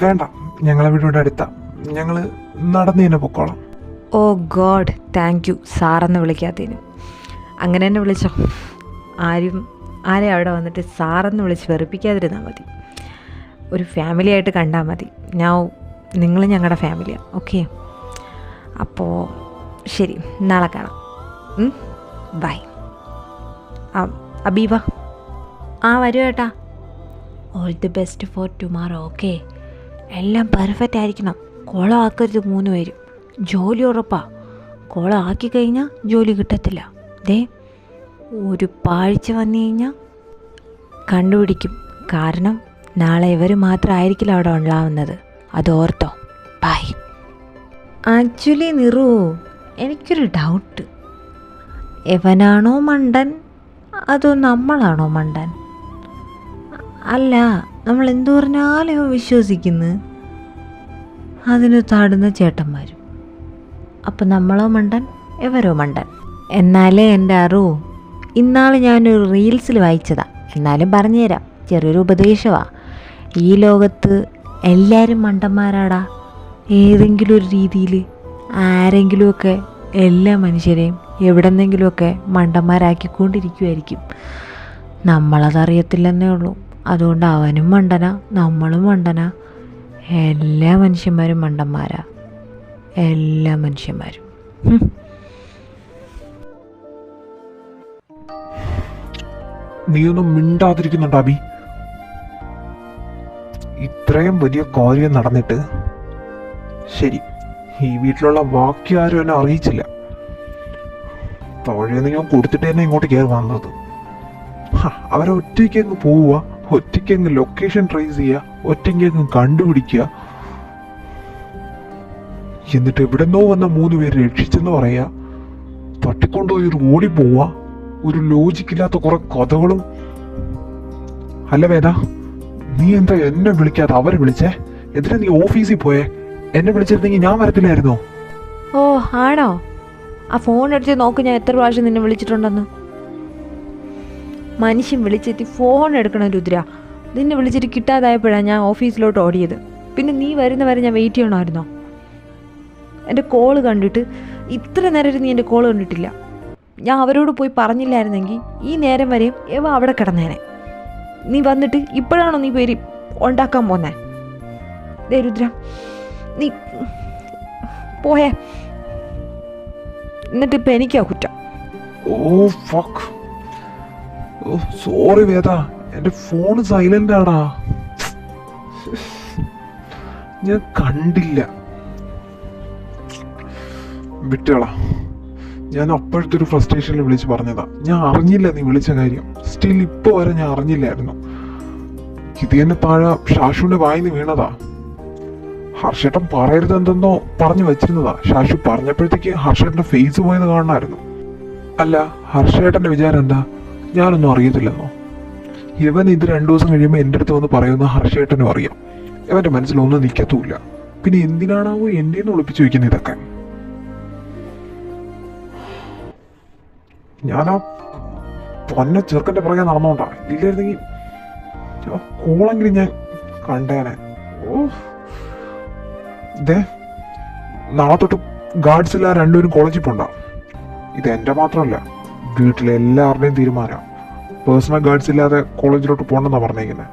വേണ്ട, ഞങ്ങളെ വീടിൻ്റെ അടുത്താ. ഞങ്ങൾ നടന്നു തന്നെ പൊക്കോളാം. ഓ ഗോഡ്, താങ്ക് യു സാറെന്ന് വിളിക്കാത്തതിന്. അങ്ങനെ തന്നെ വിളിച്ചോ. ആരെ അവിടെ വന്നിട്ട് സാറെന്ന് വിളിച്ച് വെറുപ്പിക്കാതിരുന്നാൽ മതി. ഒരു ഫാമിലി ആയിട്ട് കണ്ടാൽ മതി. നിങ്ങൾ ഞങ്ങളുടെ ഫാമിലിയാണ്. ഓക്കെ, അപ്പോൾ ശരി, നാളെ കാണാം. ബൈ. അബീബ. വരൂ ഏട്ടാ. All the best for tomorrow. Okay, എല്ലാം പെർഫെക്റ്റ് ആയിരിക്കണം. കുളമാക്കരുത് 3 പേരും. ജോലി ഉറപ്പാ. കുളമാക്കി കഴിഞ്ഞാൽ ജോലി കിട്ടത്തില്ല. ഒരു പാഴ്ച വന്നു കഴിഞ്ഞാൽ കണ്ടുപിടിക്കും. കാരണം നാളെ ഇവർ മാത്രമായിരിക്കില്ല അവിടെ ഉണ്ടാവുന്നത്. അതോർത്തോ. ബൈ. ആക്ച്വലി നിറു, എനിക്കൊരു ഡൗട്ട്. എവനാണോ മണ്ടൻ അതോ നമ്മളാണോ മണ്ടൻ? അല്ല, നമ്മൾ എന്തു പറഞ്ഞാലും ഇവൻ വിശ്വസിക്കുന്നു. അതിന് താടുന്ന ചേട്ടന്മാരും. അപ്പം നമ്മളോ മണ്ടൻ, എവരോ മണ്ടൻ. എന്നാലേ എൻ്റെ അറിവു. ഇന്നാൾ ഞാനൊരു റീൽസിൽ വായിച്ചതാ. എന്നാലും പറഞ്ഞുതരാം, ചെറിയൊരു ഉപദേശമാണ്. ഈ ലോകത്ത് എല്ലാവരും മണ്ടന്മാരാടാ. ഏതെങ്കിലും ഒരു രീതിയിൽ ആരെങ്കിലുമൊക്കെ എല്ലാ മനുഷ്യരെയും എവിടെന്നെങ്കിലുമൊക്കെ മണ്ടന്മാരാക്കിക്കൊണ്ടിരിക്കുമായിരിക്കും. നമ്മളതറിയത്തില്ലെന്നേ ഉള്ളൂ. അതുകൊണ്ട് അവനും മണ്ടനാ, നമ്മളും മണ്ടനാ. എല്ലാ മനുഷ്യന്മാരും മണ്ടന്മാരാ. എല്ലാ മനുഷ്യന്മാരും. നീയൊന്നും മിണ്ടാതിരിക്കുന്നുണ്ടോ അബി? ഇത്രയും വലിയ കാര്യം നടന്നിട്ട് ശരി, ഈ വീട്ടിലുള്ള ബാക്കി ആരും എന്നെ അറിയിച്ചില്ല. താഴേന്ന് ഞാൻ കൊടുത്തിട്ട് തന്നെ ഇങ്ങോട്ട് കയറി വന്നത്. അവരെ ഒറ്റയ്ക്ക് അങ്ങ് പോവുക, ഒറ്റയ്ക്ക് അങ്ങ് ലൊക്കേഷൻ ട്രേസ് ചെയ്യുക, ഒറ്റയ്ക്ക് അങ്ങ് കണ്ടുപിടിക്കുക. എന്നിട്ട് എവിടെന്നോ വന്ന 3 പേര് രക്ഷിച്ചെന്ന് പറയാ. തട്ടിക്കൊണ്ടുപോയി ഒരു ഓടിപ്പോവുക. ഒരു ലോജിക്കില്ലാത്ത കുറെ കഥകളും. അല്ല വേദ, നീ എന്താ എന്നെ വിളിക്കാതെ അവരെ വിളിച്ചേ? എന്തിനാ നീ ഓഫീസിൽ പോയേ? എന്നെ വിളിച്ചിരുന്നെങ്കിൽ ഞാൻ വരത്തില്ലായിരുന്നോ? ഓ ആണോ? ആ ഫോൺ അടിച്ച് നോക്ക്, ഞാൻ എത്ര പ്രാവശ്യം നിന്നെ വിളിച്ചിട്ടുണ്ടെന്ന്. മനുഷ്യൻ വിളിച്ചെത്തി ഫോൺ എടുക്കണം രുദ്ര. നിന്നെ വിളിച്ചിട്ട് കിട്ടാതായപ്പോഴാണ് ഞാൻ ഓഫീസിലോട്ട് ഓടിയത്. പിന്നെ നീ വരുന്നവരെ ഞാൻ വെയിറ്റ് ചെയ്യണമായിരുന്നോ? എൻ്റെ കോള് കണ്ടിട്ട് ഇത്ര നേരം നീ എൻ്റെ കോള് കണ്ടിട്ടില്ല. ഞാൻ അവരോട് പോയി പറഞ്ഞില്ലായിരുന്നെങ്കിൽ ഈ നേരം വരെയും എവ അവിടെ കിടന്നേനെ. നീ വന്നിട്ട് ഇപ്പോഴാണോ നീ പേര് ഉണ്ടാക്കാൻ പോന്നേ? ദേ രുദ്ര, നീ പോയേ. എന്നിട്ട് ഇപ്പം എനിക്കാ കുറ്റം. ഓ ഫക്ക്. ഓ സോറി വേദ, എൻ്റെ ഫോൺ സൈലന്റ് ആടാ. ഞാൻ കണ്ടില്ല. വിട്ടോളാ. ഞാൻ അപ്പോഴത്തെ ഒരു ഫ്രസ്ട്രേഷനിൽ വിളിച്ച് പറഞ്ഞതാ. ഞാൻ അറിഞ്ഞില്ല നീ വിളിച്ച കാര്യം. സ്റ്റിൽ ഇപ്പോൾ വരെ ഞാൻ അറിഞ്ഞില്ലായിരുന്നു. ഇത് തന്നെ താഴെ ശാശുവിന്റെ വായിന്ന് വീണതാ. ഹർഷേട്ടൻ പറയരുത് എന്തെന്നോ പറഞ്ഞു വെച്ചിരുന്നതാ. ശാശു പറഞ്ഞപ്പോഴത്തേക്ക് ഹർഷേട്ടന്റെ ഫേസ് പോയത് കാണണമായിരുന്നു. അല്ല, ഹർഷേട്ടന്റെ വിചാരം എന്താ? ഞാനൊന്നും അറിയത്തില്ലെന്നോ? ഇവൻ ഇത് 2 ദിവസം കഴിയുമ്പോൾ എൻ്റെ അടുത്ത് വന്ന് പറയുന്ന ഹർഷേട്ടനും അറിയാം. ഇവന്റെ മനസ്സിലൊന്നും നിൽക്കത്തുമില്ല. പിന്നെ എന്തിനാണാവോ എൻ്റെ നിന്ന് ഒളിപ്പിച്ചു വെക്കുന്നത് ഇതൊക്കെ? ഞാനാ പൊന്ന ചെറുക്കൻ്റെ പുറകെ നടന്നോണ്ടാ. ഇല്ലായിരുന്നെങ്കിൽ കോളെങ്കിലും ഞാൻ കണ്ടേനെ. ഓ ഇതേ നാളെ തൊട്ട് ഗാർഡ്സ് ഇല്ല 2 പേരും കോളേജിൽ പോണ്ട. ഇത് എൻ്റെ മാത്രമല്ല, വീട്ടിലെ എല്ലാവരുടെയും തീരുമാനമാണ്. പേഴ്സണൽ ഗാർഡ്സ് ഇല്ലാതെ കോളേജിലോട്ട് പോകണമെന്നാണ് പറഞ്ഞേക്കുന്നത്.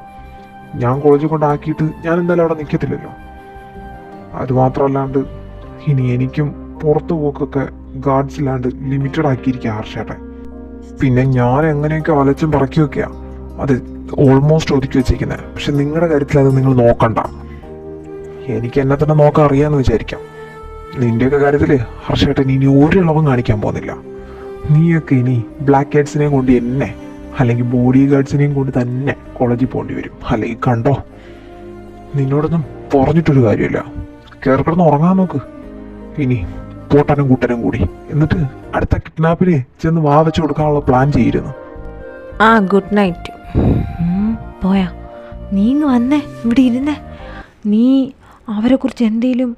ഞാൻ കോളേജിൽ കൊണ്ടാക്കിയിട്ട് ഞാൻ എന്തായാലും അവിടെ നിൽക്കത്തില്ലല്ലോ. അതുമാത്രമല്ലാണ്ട് ഇനി എനിക്കും പുറത്തു പോക്കൊക്കെ ഗാർഡ്സ് ഇല്ലാണ്ട് ലിമിറ്റഡ് ആക്കിയിരിക്കുക ഹർഷേട്ടൻ. പിന്നെ ഞാൻ എങ്ങനെയൊക്കെ വലച്ചും പറക്കിയൊക്കെയാ അത് ഓൾമോസ്റ്റ് ഒതുക്കി വെച്ചിരിക്കുന്നത്. പക്ഷെ നിങ്ങളുടെ കാര്യത്തിൽ അത് നിങ്ങൾ നോക്കണ്ട. എനിക്ക് എന്നെ തന്നെ നോക്കാൻ അറിയാമെന്ന് വിചാരിക്കാം. നിന്റെയൊക്കെ കാര്യത്തിൽ ഹർഷേട്ടൻ ഇനി ഒരു ഇളവും കാണിക്കാൻ പോകുന്നില്ല. നീയൊക്കെ ഇനി ബ്ലാക്ക് കാറ്റ്സിനെയും കൊണ്ട് എന്നെ അല്ലെങ്കിൽ ബോഡി ഗാർഡ്സിനെയും കൊണ്ട് തന്നെ കോളേജിൽ പോകേണ്ടി വരും. അല്ലെങ്കിൽ കണ്ടോ, നിന്നോടൊന്നും പറഞ്ഞിട്ടൊരു കാര്യമില്ല. കയറിക്കിടന്ന് ഉറങ്ങാൻ നോക്ക്. ഇനി പോട്ടനും കൂട്ടനും കൂടി എന്നിട്ട് അടുത്ത കിഡ്നാപ്പിന് ചെന്ന് വാ വെച്ച് കൊടുക്കാനുള്ള പ്ലാൻ ചെയ്തിരുന്നു. ആ ഗുഡ് നൈറ്റ്. പോയാ നീ ഇങ്ങ് വന്നേ, ഇവിടെ ഇരുന്നേ. നീ അവരെക്കുറിച്ച് എന്തെങ്കിലും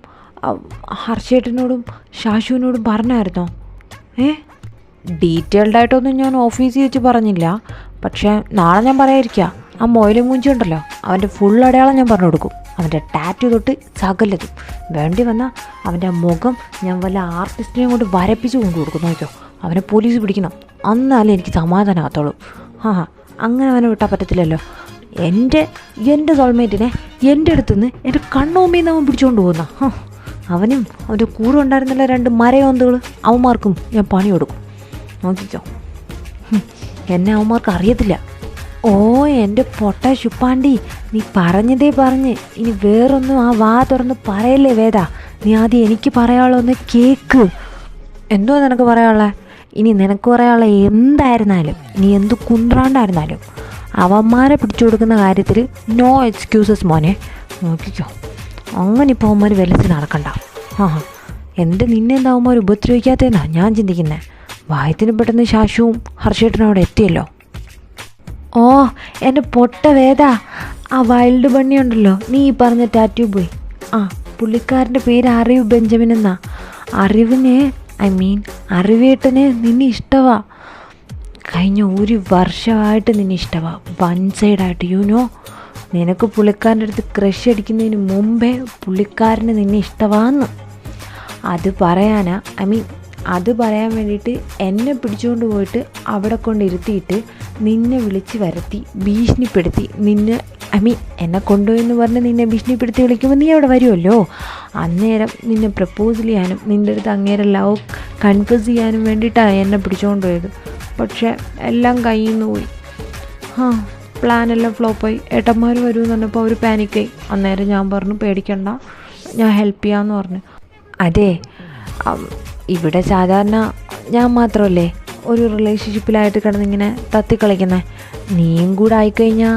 ഹർഷേട്ടനോടും ശാശുവിനോടും പറഞ്ഞായിരുന്നോ? ഡീറ്റെയിൽഡായിട്ടൊന്നും ഞാൻ ഓഫീസിൽ വെച്ച് പറഞ്ഞില്ല. പക്ഷേ നാളെ ഞാൻ പറയാതിരിക്കാം. ആ മൊയിലും മൂഞ്ചി ഉണ്ടല്ലോ, അവൻ്റെ ഫുൾ അടയാളം ഞാൻ പറഞ്ഞു കൊടുക്കും. അവൻ്റെ ടാറ്റു തൊട്ട് സകലതും. വേണ്ടി വന്നാൽ അവൻ്റെ മുഖം ഞാൻ വല്ല ആർട്ടിസ്റ്റിനെയും കൊണ്ട് വരപ്പിച്ച് കൊണ്ടു കൊടുക്കും. നോക്കോ, അവനെ പോലീസ് പിടിക്കണം. എന്നാലേ എനിക്ക് സമാധാനമാകത്തുള്ളൂ. അങ്ങനെ അവനെ വിട്ടാൽ പറ്റത്തില്ലല്ലോ. എൻ്റെ സോൾമേറ്റിനെ എൻ്റെ അടുത്തുനിന്ന് എൻ്റെ കണ്ണോമ്മയിൽ അവൻ പിടിച്ചുകൊണ്ട് പോകുന്ന അവനും അവൻ്റെ കൂടെ ഉണ്ടായിരുന്നില്ല 2 മരയോന്തകൾ. അവന്മാർക്കും ഞാൻ പണി കൊടുക്കും. നോക്കിക്കോ, എന്നെ അവന്മാർക്ക് അറിയത്തില്ല. ഓ എൻ്റെ പൊട്ട ശുപ്പാണ്ടി, നീ പറഞ്ഞതേ പറഞ്ഞ് ഇനി വേറൊന്നും ആ വാ തുറന്ന് പറയല്ലേ വേദ. നീ ആദ്യം എനിക്ക് പറയാനുള്ളതൊന്ന് കേക്ക്. എന്തോ നിനക്ക് പറയാനുള്ളത്? ഇനി നിനക്ക് പറയാനുള്ള എന്തായിരുന്നാലും, ഇനി എന്ത് കുന്ത്രാണ്ടായിരുന്നാലും അവന്മാരെ പിടിച്ചു കൊടുക്കുന്ന കാര്യത്തിൽ നോ എക്സ്ക്യൂസസ് മോനെ. നോക്കിക്കോ, അങ്ങനെ ഇപ്പോൾ അവന്മാർ വിലസി നടക്കണ്ട. എൻ്റെ നിന്നെ എന്താ അവന്മാർ ഉപദ്രവിക്കാത്തതെന്നാ ഞാൻ ചിന്തിക്കുന്നത്. വായത്തിന് പെട്ടെന്ന് ശാശുവും ഹർഷേട്ടനും അവിടെ എത്തിയല്ലോ. ഓ എൻ്റെ പൊട്ട വേദ, ആ വൈൽഡ് ബണ്ണി ഉണ്ടല്ലോ, നീ ഈ പറഞ്ഞ ടാറ്റു ബോയ്, പുള്ളിക്കാരൻ്റെ പേര് അറിവ് ബെഞ്ചമിൻ എന്നാ. അറിവേട്ടന് നിന്നെ ഇഷ്ടമാ. കഴിഞ്ഞ 1 വർഷമായിട്ട് നിന്നെ ഇഷ്ടമാ. 1 സൈഡായിട്ട്. യുനോ, നിനക്ക് പുള്ളിക്കാരൻ്റെ അടുത്ത് ക്രഷ് അടിക്കുന്നതിന് മുമ്പേ പുള്ളിക്കാരന് നിന്നെ ഇഷ്ടമാന്ന്. അത് പറയാനാ അത് പറയാൻ വേണ്ടിയിട്ട് എന്നെ പിടിച്ചുകൊണ്ട് പോയിട്ട് അവിടെ കൊണ്ടിരുത്തിയിട്ട് നിന്നെ വിളിച്ച് വരുത്തി ഭീഷണിപ്പെടുത്തി നിന്നെ എന്നെ കൊണ്ടുപോയെന്ന് പറഞ്ഞ് നിന്നെ ഭീഷണിപ്പെടുത്തി വിളിക്കുമ്പോൾ നീ അവിടെ വരുമല്ലോ. അന്നേരം നിന്നെ പ്രപ്പോസ് ചെയ്യാനും നിൻ്റെ അടുത്ത് അങ്ങേരെ ലവ് കൺഫ്യൂസ് ചെയ്യാനും വേണ്ടിയിട്ടാണ് എന്നെ പിടിച്ചുകൊണ്ട് പോയത്. പക്ഷേ എല്ലാം കയ്യിൽ നിന്ന് പോയി. പ്ലാനെല്ലാം ഫ്ലോപ്പായി. ഏട്ടന്മാർ വരുമെന്ന് പറഞ്ഞപ്പോൾ അവർ പാനിക്കായി. അന്നേരം ഞാൻ പറഞ്ഞു പേടിക്കണ്ട, ഞാൻ ഹെൽപ്പ് ചെയ്യാമെന്ന് പറഞ്ഞു. അതെ, ഇവിടെ സാധാരണ ഞാൻ മാത്രമല്ലേ ഒരു റിലേഷൻഷിപ്പിലായിട്ട് കിടന്നിങ്ങനെ തത്തിക്കളിക്കുന്നത്. നീയും കൂടെ ആയിക്കഴിഞ്ഞാൽ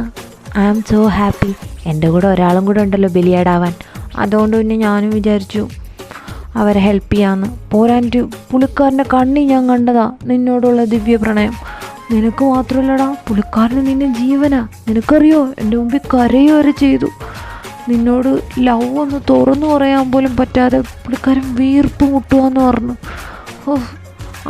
ഐ ആം സോ ഹാപ്പി. എൻ്റെ കൂടെ ഒരാളും കൂടെ ഉണ്ടല്ലോ ബലിയാടാവാൻ. അതുകൊണ്ട് പിന്നെ ഞാനും വിചാരിച്ചു അവരെ ഹെൽപ്പ് ചെയ്യാമെന്ന്. പോരാനിട്ട് പുള്ളിക്കാരൻ്റെ കണ്ണി ഞാൻ കണ്ടതാ നിന്നോടുള്ള ദിവ്യ പ്രണയം. നിനക്ക് മാത്രമല്ലടാ, പുള്ളിക്കാരന് നിന്നെ ജീവനാ. നിനക്കറിയോ, എൻ്റെ മുമ്പിൽ കരയോ വരെ ചെയ്തു. നിന്നോട് ലവ് ഒന്ന് തുറന്നു പറയാൻ പോലും പറ്റാതെ പുള്ളിക്കാരൻ വീർപ്പ് മുട്ടുവാന്ന് പറഞ്ഞു. ഓ,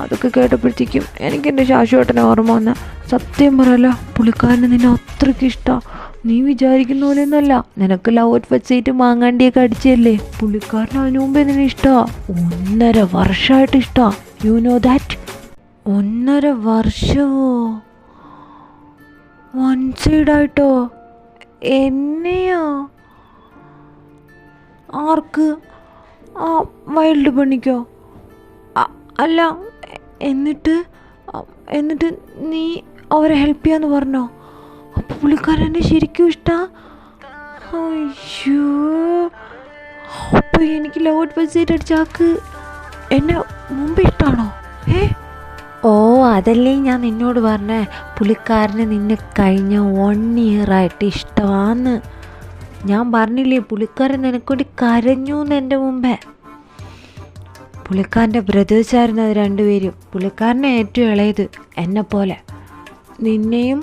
അതൊക്കെ കേട്ടപ്പോഴത്തേക്കും എനിക്ക് എൻ്റെ ശാശ്വതനെ ഓർമ്മ വന്ന. സത്യം പറയല്ല, പുള്ളിക്കാരന് നിന്നെ അത്രയ്ക്ക് ഇഷ്ടമാണ്. നീ വിചാരിക്കുന്ന പോലെയൊന്നുമല്ല. നിനക്ക് ലവ് അറ്റ് ഫസ്റ്റ് സൈറ്റ് മാങ്ങാണ്ടിയൊക്കെ അടിച്ചല്ലേ, പുള്ളിക്കാരന് അതിനു മുമ്പേ നിന്നെ ഇഷ്ടമാണ്. 1.5 വർഷമായിട്ട് ഇഷ്ടമാണ്. You know that? 1.5 വർഷമോ? 1 സൈഡായിട്ടോ? എന്നെയോ? ആർക്ക്? ആ വൈൽഡ് പണിക്കോ? അല്ല, എന്നിട്ട് നീ അവരെ ഹെൽപ്പ് ചെയ്യാന്ന് പറഞ്ഞോ? അപ്പോൾ പുള്ളിക്കാരൻ എന്നെ ശരിക്കും ഇഷ്ടമാണ്. അയ്യോ, അപ്പോൾ എനിക്ക് ലവ് അറ്റ് ഫസ്റ്റ് സൈറ്റ് അടിച്ചാക്ക് എന്നെ മുമ്പ് ഇഷ്ടമാണോ? ഓ, അതല്ലേ ഞാൻ നിന്നോട് പറഞ്ഞേ, പുള്ളിക്കാരന് നിന്നെ കഴിഞ്ഞ 1 ഇയറായിട്ട് ഇഷ്ടമാന്ന്. ഞാൻ പറഞ്ഞില്ലേ, പുള്ളിക്കാരൻ നിനക്കൊണ്ട് കരഞ്ഞു എന്ന് എൻ്റെ മുമ്പേ. പുള്ളിക്കാരൻ്റെ ബ്രദേഴ്സായിരുന്നു അത് 2 പേരും. പുള്ളിക്കാരനെ ഏറ്റവും ഇളയത് എന്നെപ്പോലെ. നിന്നെയും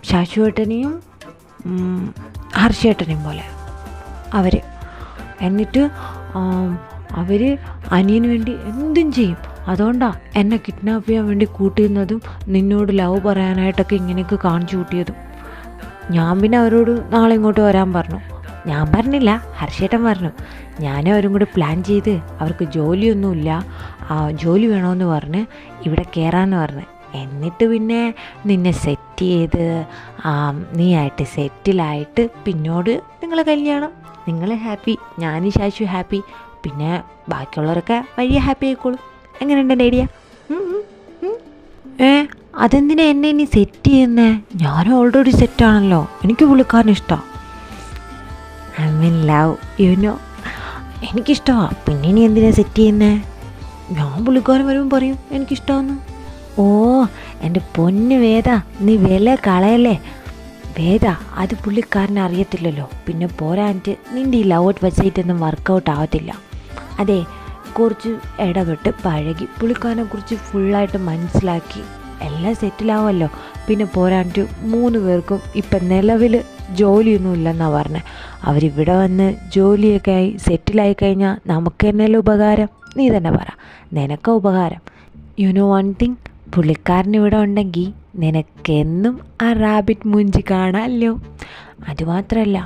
ശാശുവേട്ടനെയും ഹർഷേട്ടനെയും പോലെ അവർ. എന്നിട്ട് അവർ അനിയന് വേണ്ടി എന്തും ചെയ്യും. അതുകൊണ്ടാണ് എന്നെ കിഡ്നാപ്പ് ചെയ്യാൻ വേണ്ടി കൂട്ടിയിരുന്നതും നിന്നോട് ലവ് പറയാനായിട്ടൊക്കെ ഇങ്ങനെയൊക്കെ കാണിച്ചു കൂട്ടിയതും. ഞാൻ പിന്നെ അവരോട് നാളെ ഇങ്ങോട്ട് വരാൻ പറഞ്ഞു. ഞാൻ പറഞ്ഞില്ല, ഹർഷേട്ടൻ പറഞ്ഞു. ഞാനും അവരും കൂടി പ്ലാൻ ചെയ്ത് അവർക്ക് ജോലിയൊന്നുമില്ല, ജോലി വേണമെന്ന് പറഞ്ഞ് ഇവിടെ കയറാമെന്ന് പറഞ്ഞ്. എന്നിട്ട് പിന്നെ നിന്നെ സെറ്റ് ചെയ്ത് നീ ആയിട്ട് സെറ്റിലായിട്ട് പിന്നോട് നിങ്ങൾ കല്യാണം. നിങ്ങൾ ഹാപ്പി, ഞാനും ശാശു ഹാപ്പി, പിന്നെ ബാക്കിയുള്ളവരൊക്കെ വലിയ ഹാപ്പി ആയിക്കോളും. എങ്ങനെയുണ്ട് എൻ്റെ ഐഡിയ? അതെന്തിനാ എന്നെ ഇനി സെറ്റ് ചെയ്യുന്നേ? ഞാനും ഓൾറെഡി സെറ്റാണല്ലോ. എനിക്ക് പുള്ളിക്കാരന് ഇഷ്ടമാണ്. I mean love, you know. എനിക്കിഷ്ടമാണ്. പിന്നെ ഇനി എന്തിനാ സെറ്റ് ചെയ്യുന്നേ? ഞാൻ പുള്ളിക്കാരൻ വരുമ്പോൾ പറയും എനിക്കിഷ്ടമാണെന്ന്. ഓ എൻ്റെ പൊന്ന് വേദ, നീ വില കളയല്ലേ വേദ. അത് പുള്ളിക്കാരനെ അറിയത്തില്ലല്ലോ. പിന്നെ പോരാഞ്ഞിട്ട് നിൻ്റെ ഈ ലവ് അറ്റ് ഫസ്റ്റ് സൈറ്റ് ഒന്നും വർക്കൗട്ട് ആവത്തില്ല. അതെ, കുറച്ച് ഇടപെട്ട് പഴകി പുള്ളിക്കാരനെ കുറിച്ച് ഫുള്ളായിട്ട് മനസ്സിലാക്കി എല്ലാം സെറ്റിലാവുമല്ലോ. പിന്നെ പോരാഞ്ഞിട്ട് 3 പേർക്കും ഇപ്പം നിലവിൽ ജോലിയൊന്നും ഇല്ലെന്നാണ് പറഞ്ഞത്. അവരിവിടെ വന്ന് ജോലിയൊക്കെ ആയി സെറ്റിലായി കഴിഞ്ഞാൽ നമുക്ക് തന്നെയല്ലേ ഉപകാരം? നീ തന്നെ പറ, നിനക്കാ ഉപകാരം. യു നോ വൺ തിങ്, പുള്ളിക്കാരൻ ഇവിടെ ഉണ്ടെങ്കിൽ നിനക്കെന്നും ആ റാബിറ്റ് മൂഞ്ചി കാണാമല്ലോ. അതുമാത്രമല്ല,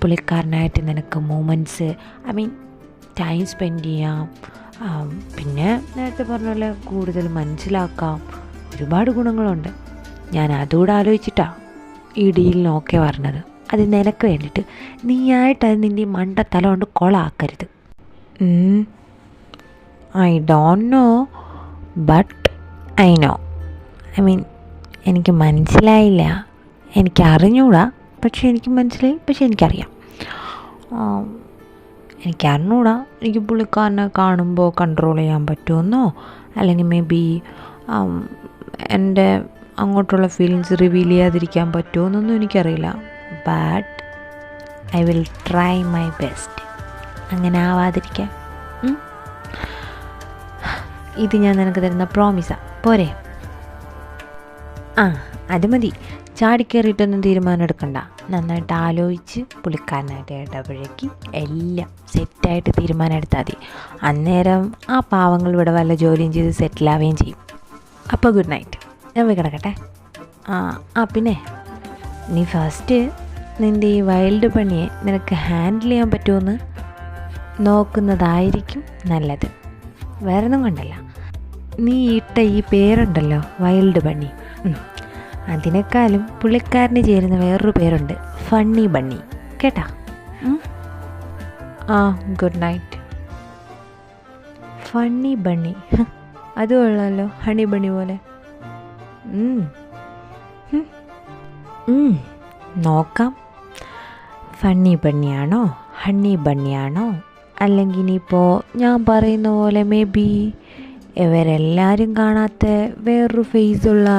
പുള്ളിക്കാരനായിട്ട് നിനക്ക് movements, I mean time spend ചെയ്യാം. പിന്നെ നേരത്തെ പറഞ്ഞ പോലെ കൂടുതൽ മനസ്സിലാക്കാം. ഒരുപാട് ഗുണങ്ങളുണ്ട്. ഞാൻ അതുകൂടെ ആലോചിച്ചിട്ടാണ് ഈ ഡീലിന് ഓക്കെ പറഞ്ഞത്. അത് നിനക്ക് വേണ്ടിയിട്ട്. നീയായിട്ട് അത് നിൻ്റെ മണ്ടത്തല കൊണ്ട് കൊളാക്കരുത്. I don't know, but I know. I mean എനിക്ക് മനസ്സിലായില്ല, എനിക്ക് അറിഞ്ഞൂടാ, പക്ഷെ എനിക്ക് മനസ്സിലായി. പക്ഷെ എനിക്കറിയാം, എനിക്കറിഞ്ഞൂടാ എനിക്ക് പുള്ളിക്കാരനെ കാണുമ്പോൾ കൺട്രോൾ ചെയ്യാൻ പറ്റുമെന്നോ, അല്ലെങ്കിൽ മേ ബി എൻ്റെ അങ്ങോട്ടുള്ള ഫീലിങ്സ് റിവീൽ ചെയ്യാതിരിക്കാൻ പറ്റുമെന്നൊന്നും എനിക്കറിയില്ല. But I will try my best അങ്ങനെ ആവാതിരിക്കാൻ. ഇത് ഞാൻ നിനക്ക് തരുന്ന പ്രോമിസാണ്, പോരെ? അത് മതി. ചാടിക്കയറിയിട്ടൊന്നും തീരുമാനം എടുക്കണ്ട. നന്നായിട്ട് ആലോചിച്ച് പുള്ളിക്കാരനായിട്ട് ഇടപഴകി എല്ലാം സെറ്റായിട്ട് തീരുമാനം എടുത്താൽ മതി. അന്നേരം ആ പാവങ്ങൾ ഇവിടെ വല്ല ജോലിയും ചെയ്ത് സെറ്റിലാവുകയും ചെയ്യും. അപ്പോൾ ഗുഡ് നൈറ്റ്, ഞാൻ പോയി കിടക്കട്ടെ. പിന്നെ നീ ഫസ്റ്റ് നിൻ്റെ ഈ വൈൽഡ് പണിയെ നിനക്ക് ഹാൻഡിൽ ചെയ്യാൻ പറ്റുമെന്ന് നോക്കുന്നതായിരിക്കും നല്ലത്. വേറൊന്നും കൊണ്ടല്ല, നീ ഇട്ട ഈ പേരുണ്ടല്ലോ വൈൽഡ് ബണ്ണി, അതിനേക്കാളും പുള്ളിക്കാരന് ചേരുന്ന വേറൊരു പേരുണ്ട്, ഫണ്ണി ബണ്ണി. കേട്ടാ? Good night. ഫണ്ണി ബണ്ണി, അത് കൊള്ളാമല്ലോ, ഹണി ബണ്ണി പോലെ. നോക്കാം, ഫണ്ണി ബണ്ണിയാണോ ഹണി ബണ്ണിയാണോ, അല്ലെങ്കിൽ ഇനിയിപ്പോൾ ഞാൻ പറയുന്ന പോലെ മേ ബി ഇവരെല്ലാവരും കാണാത്ത വേറൊരു ഫേസുള്ള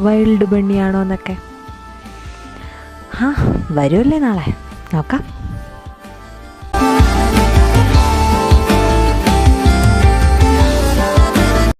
വൈൽഡ് ബണ്ണിയാണോ എന്നൊക്കെ. വരുമല്ലേ നാളെ, നോക്കാം.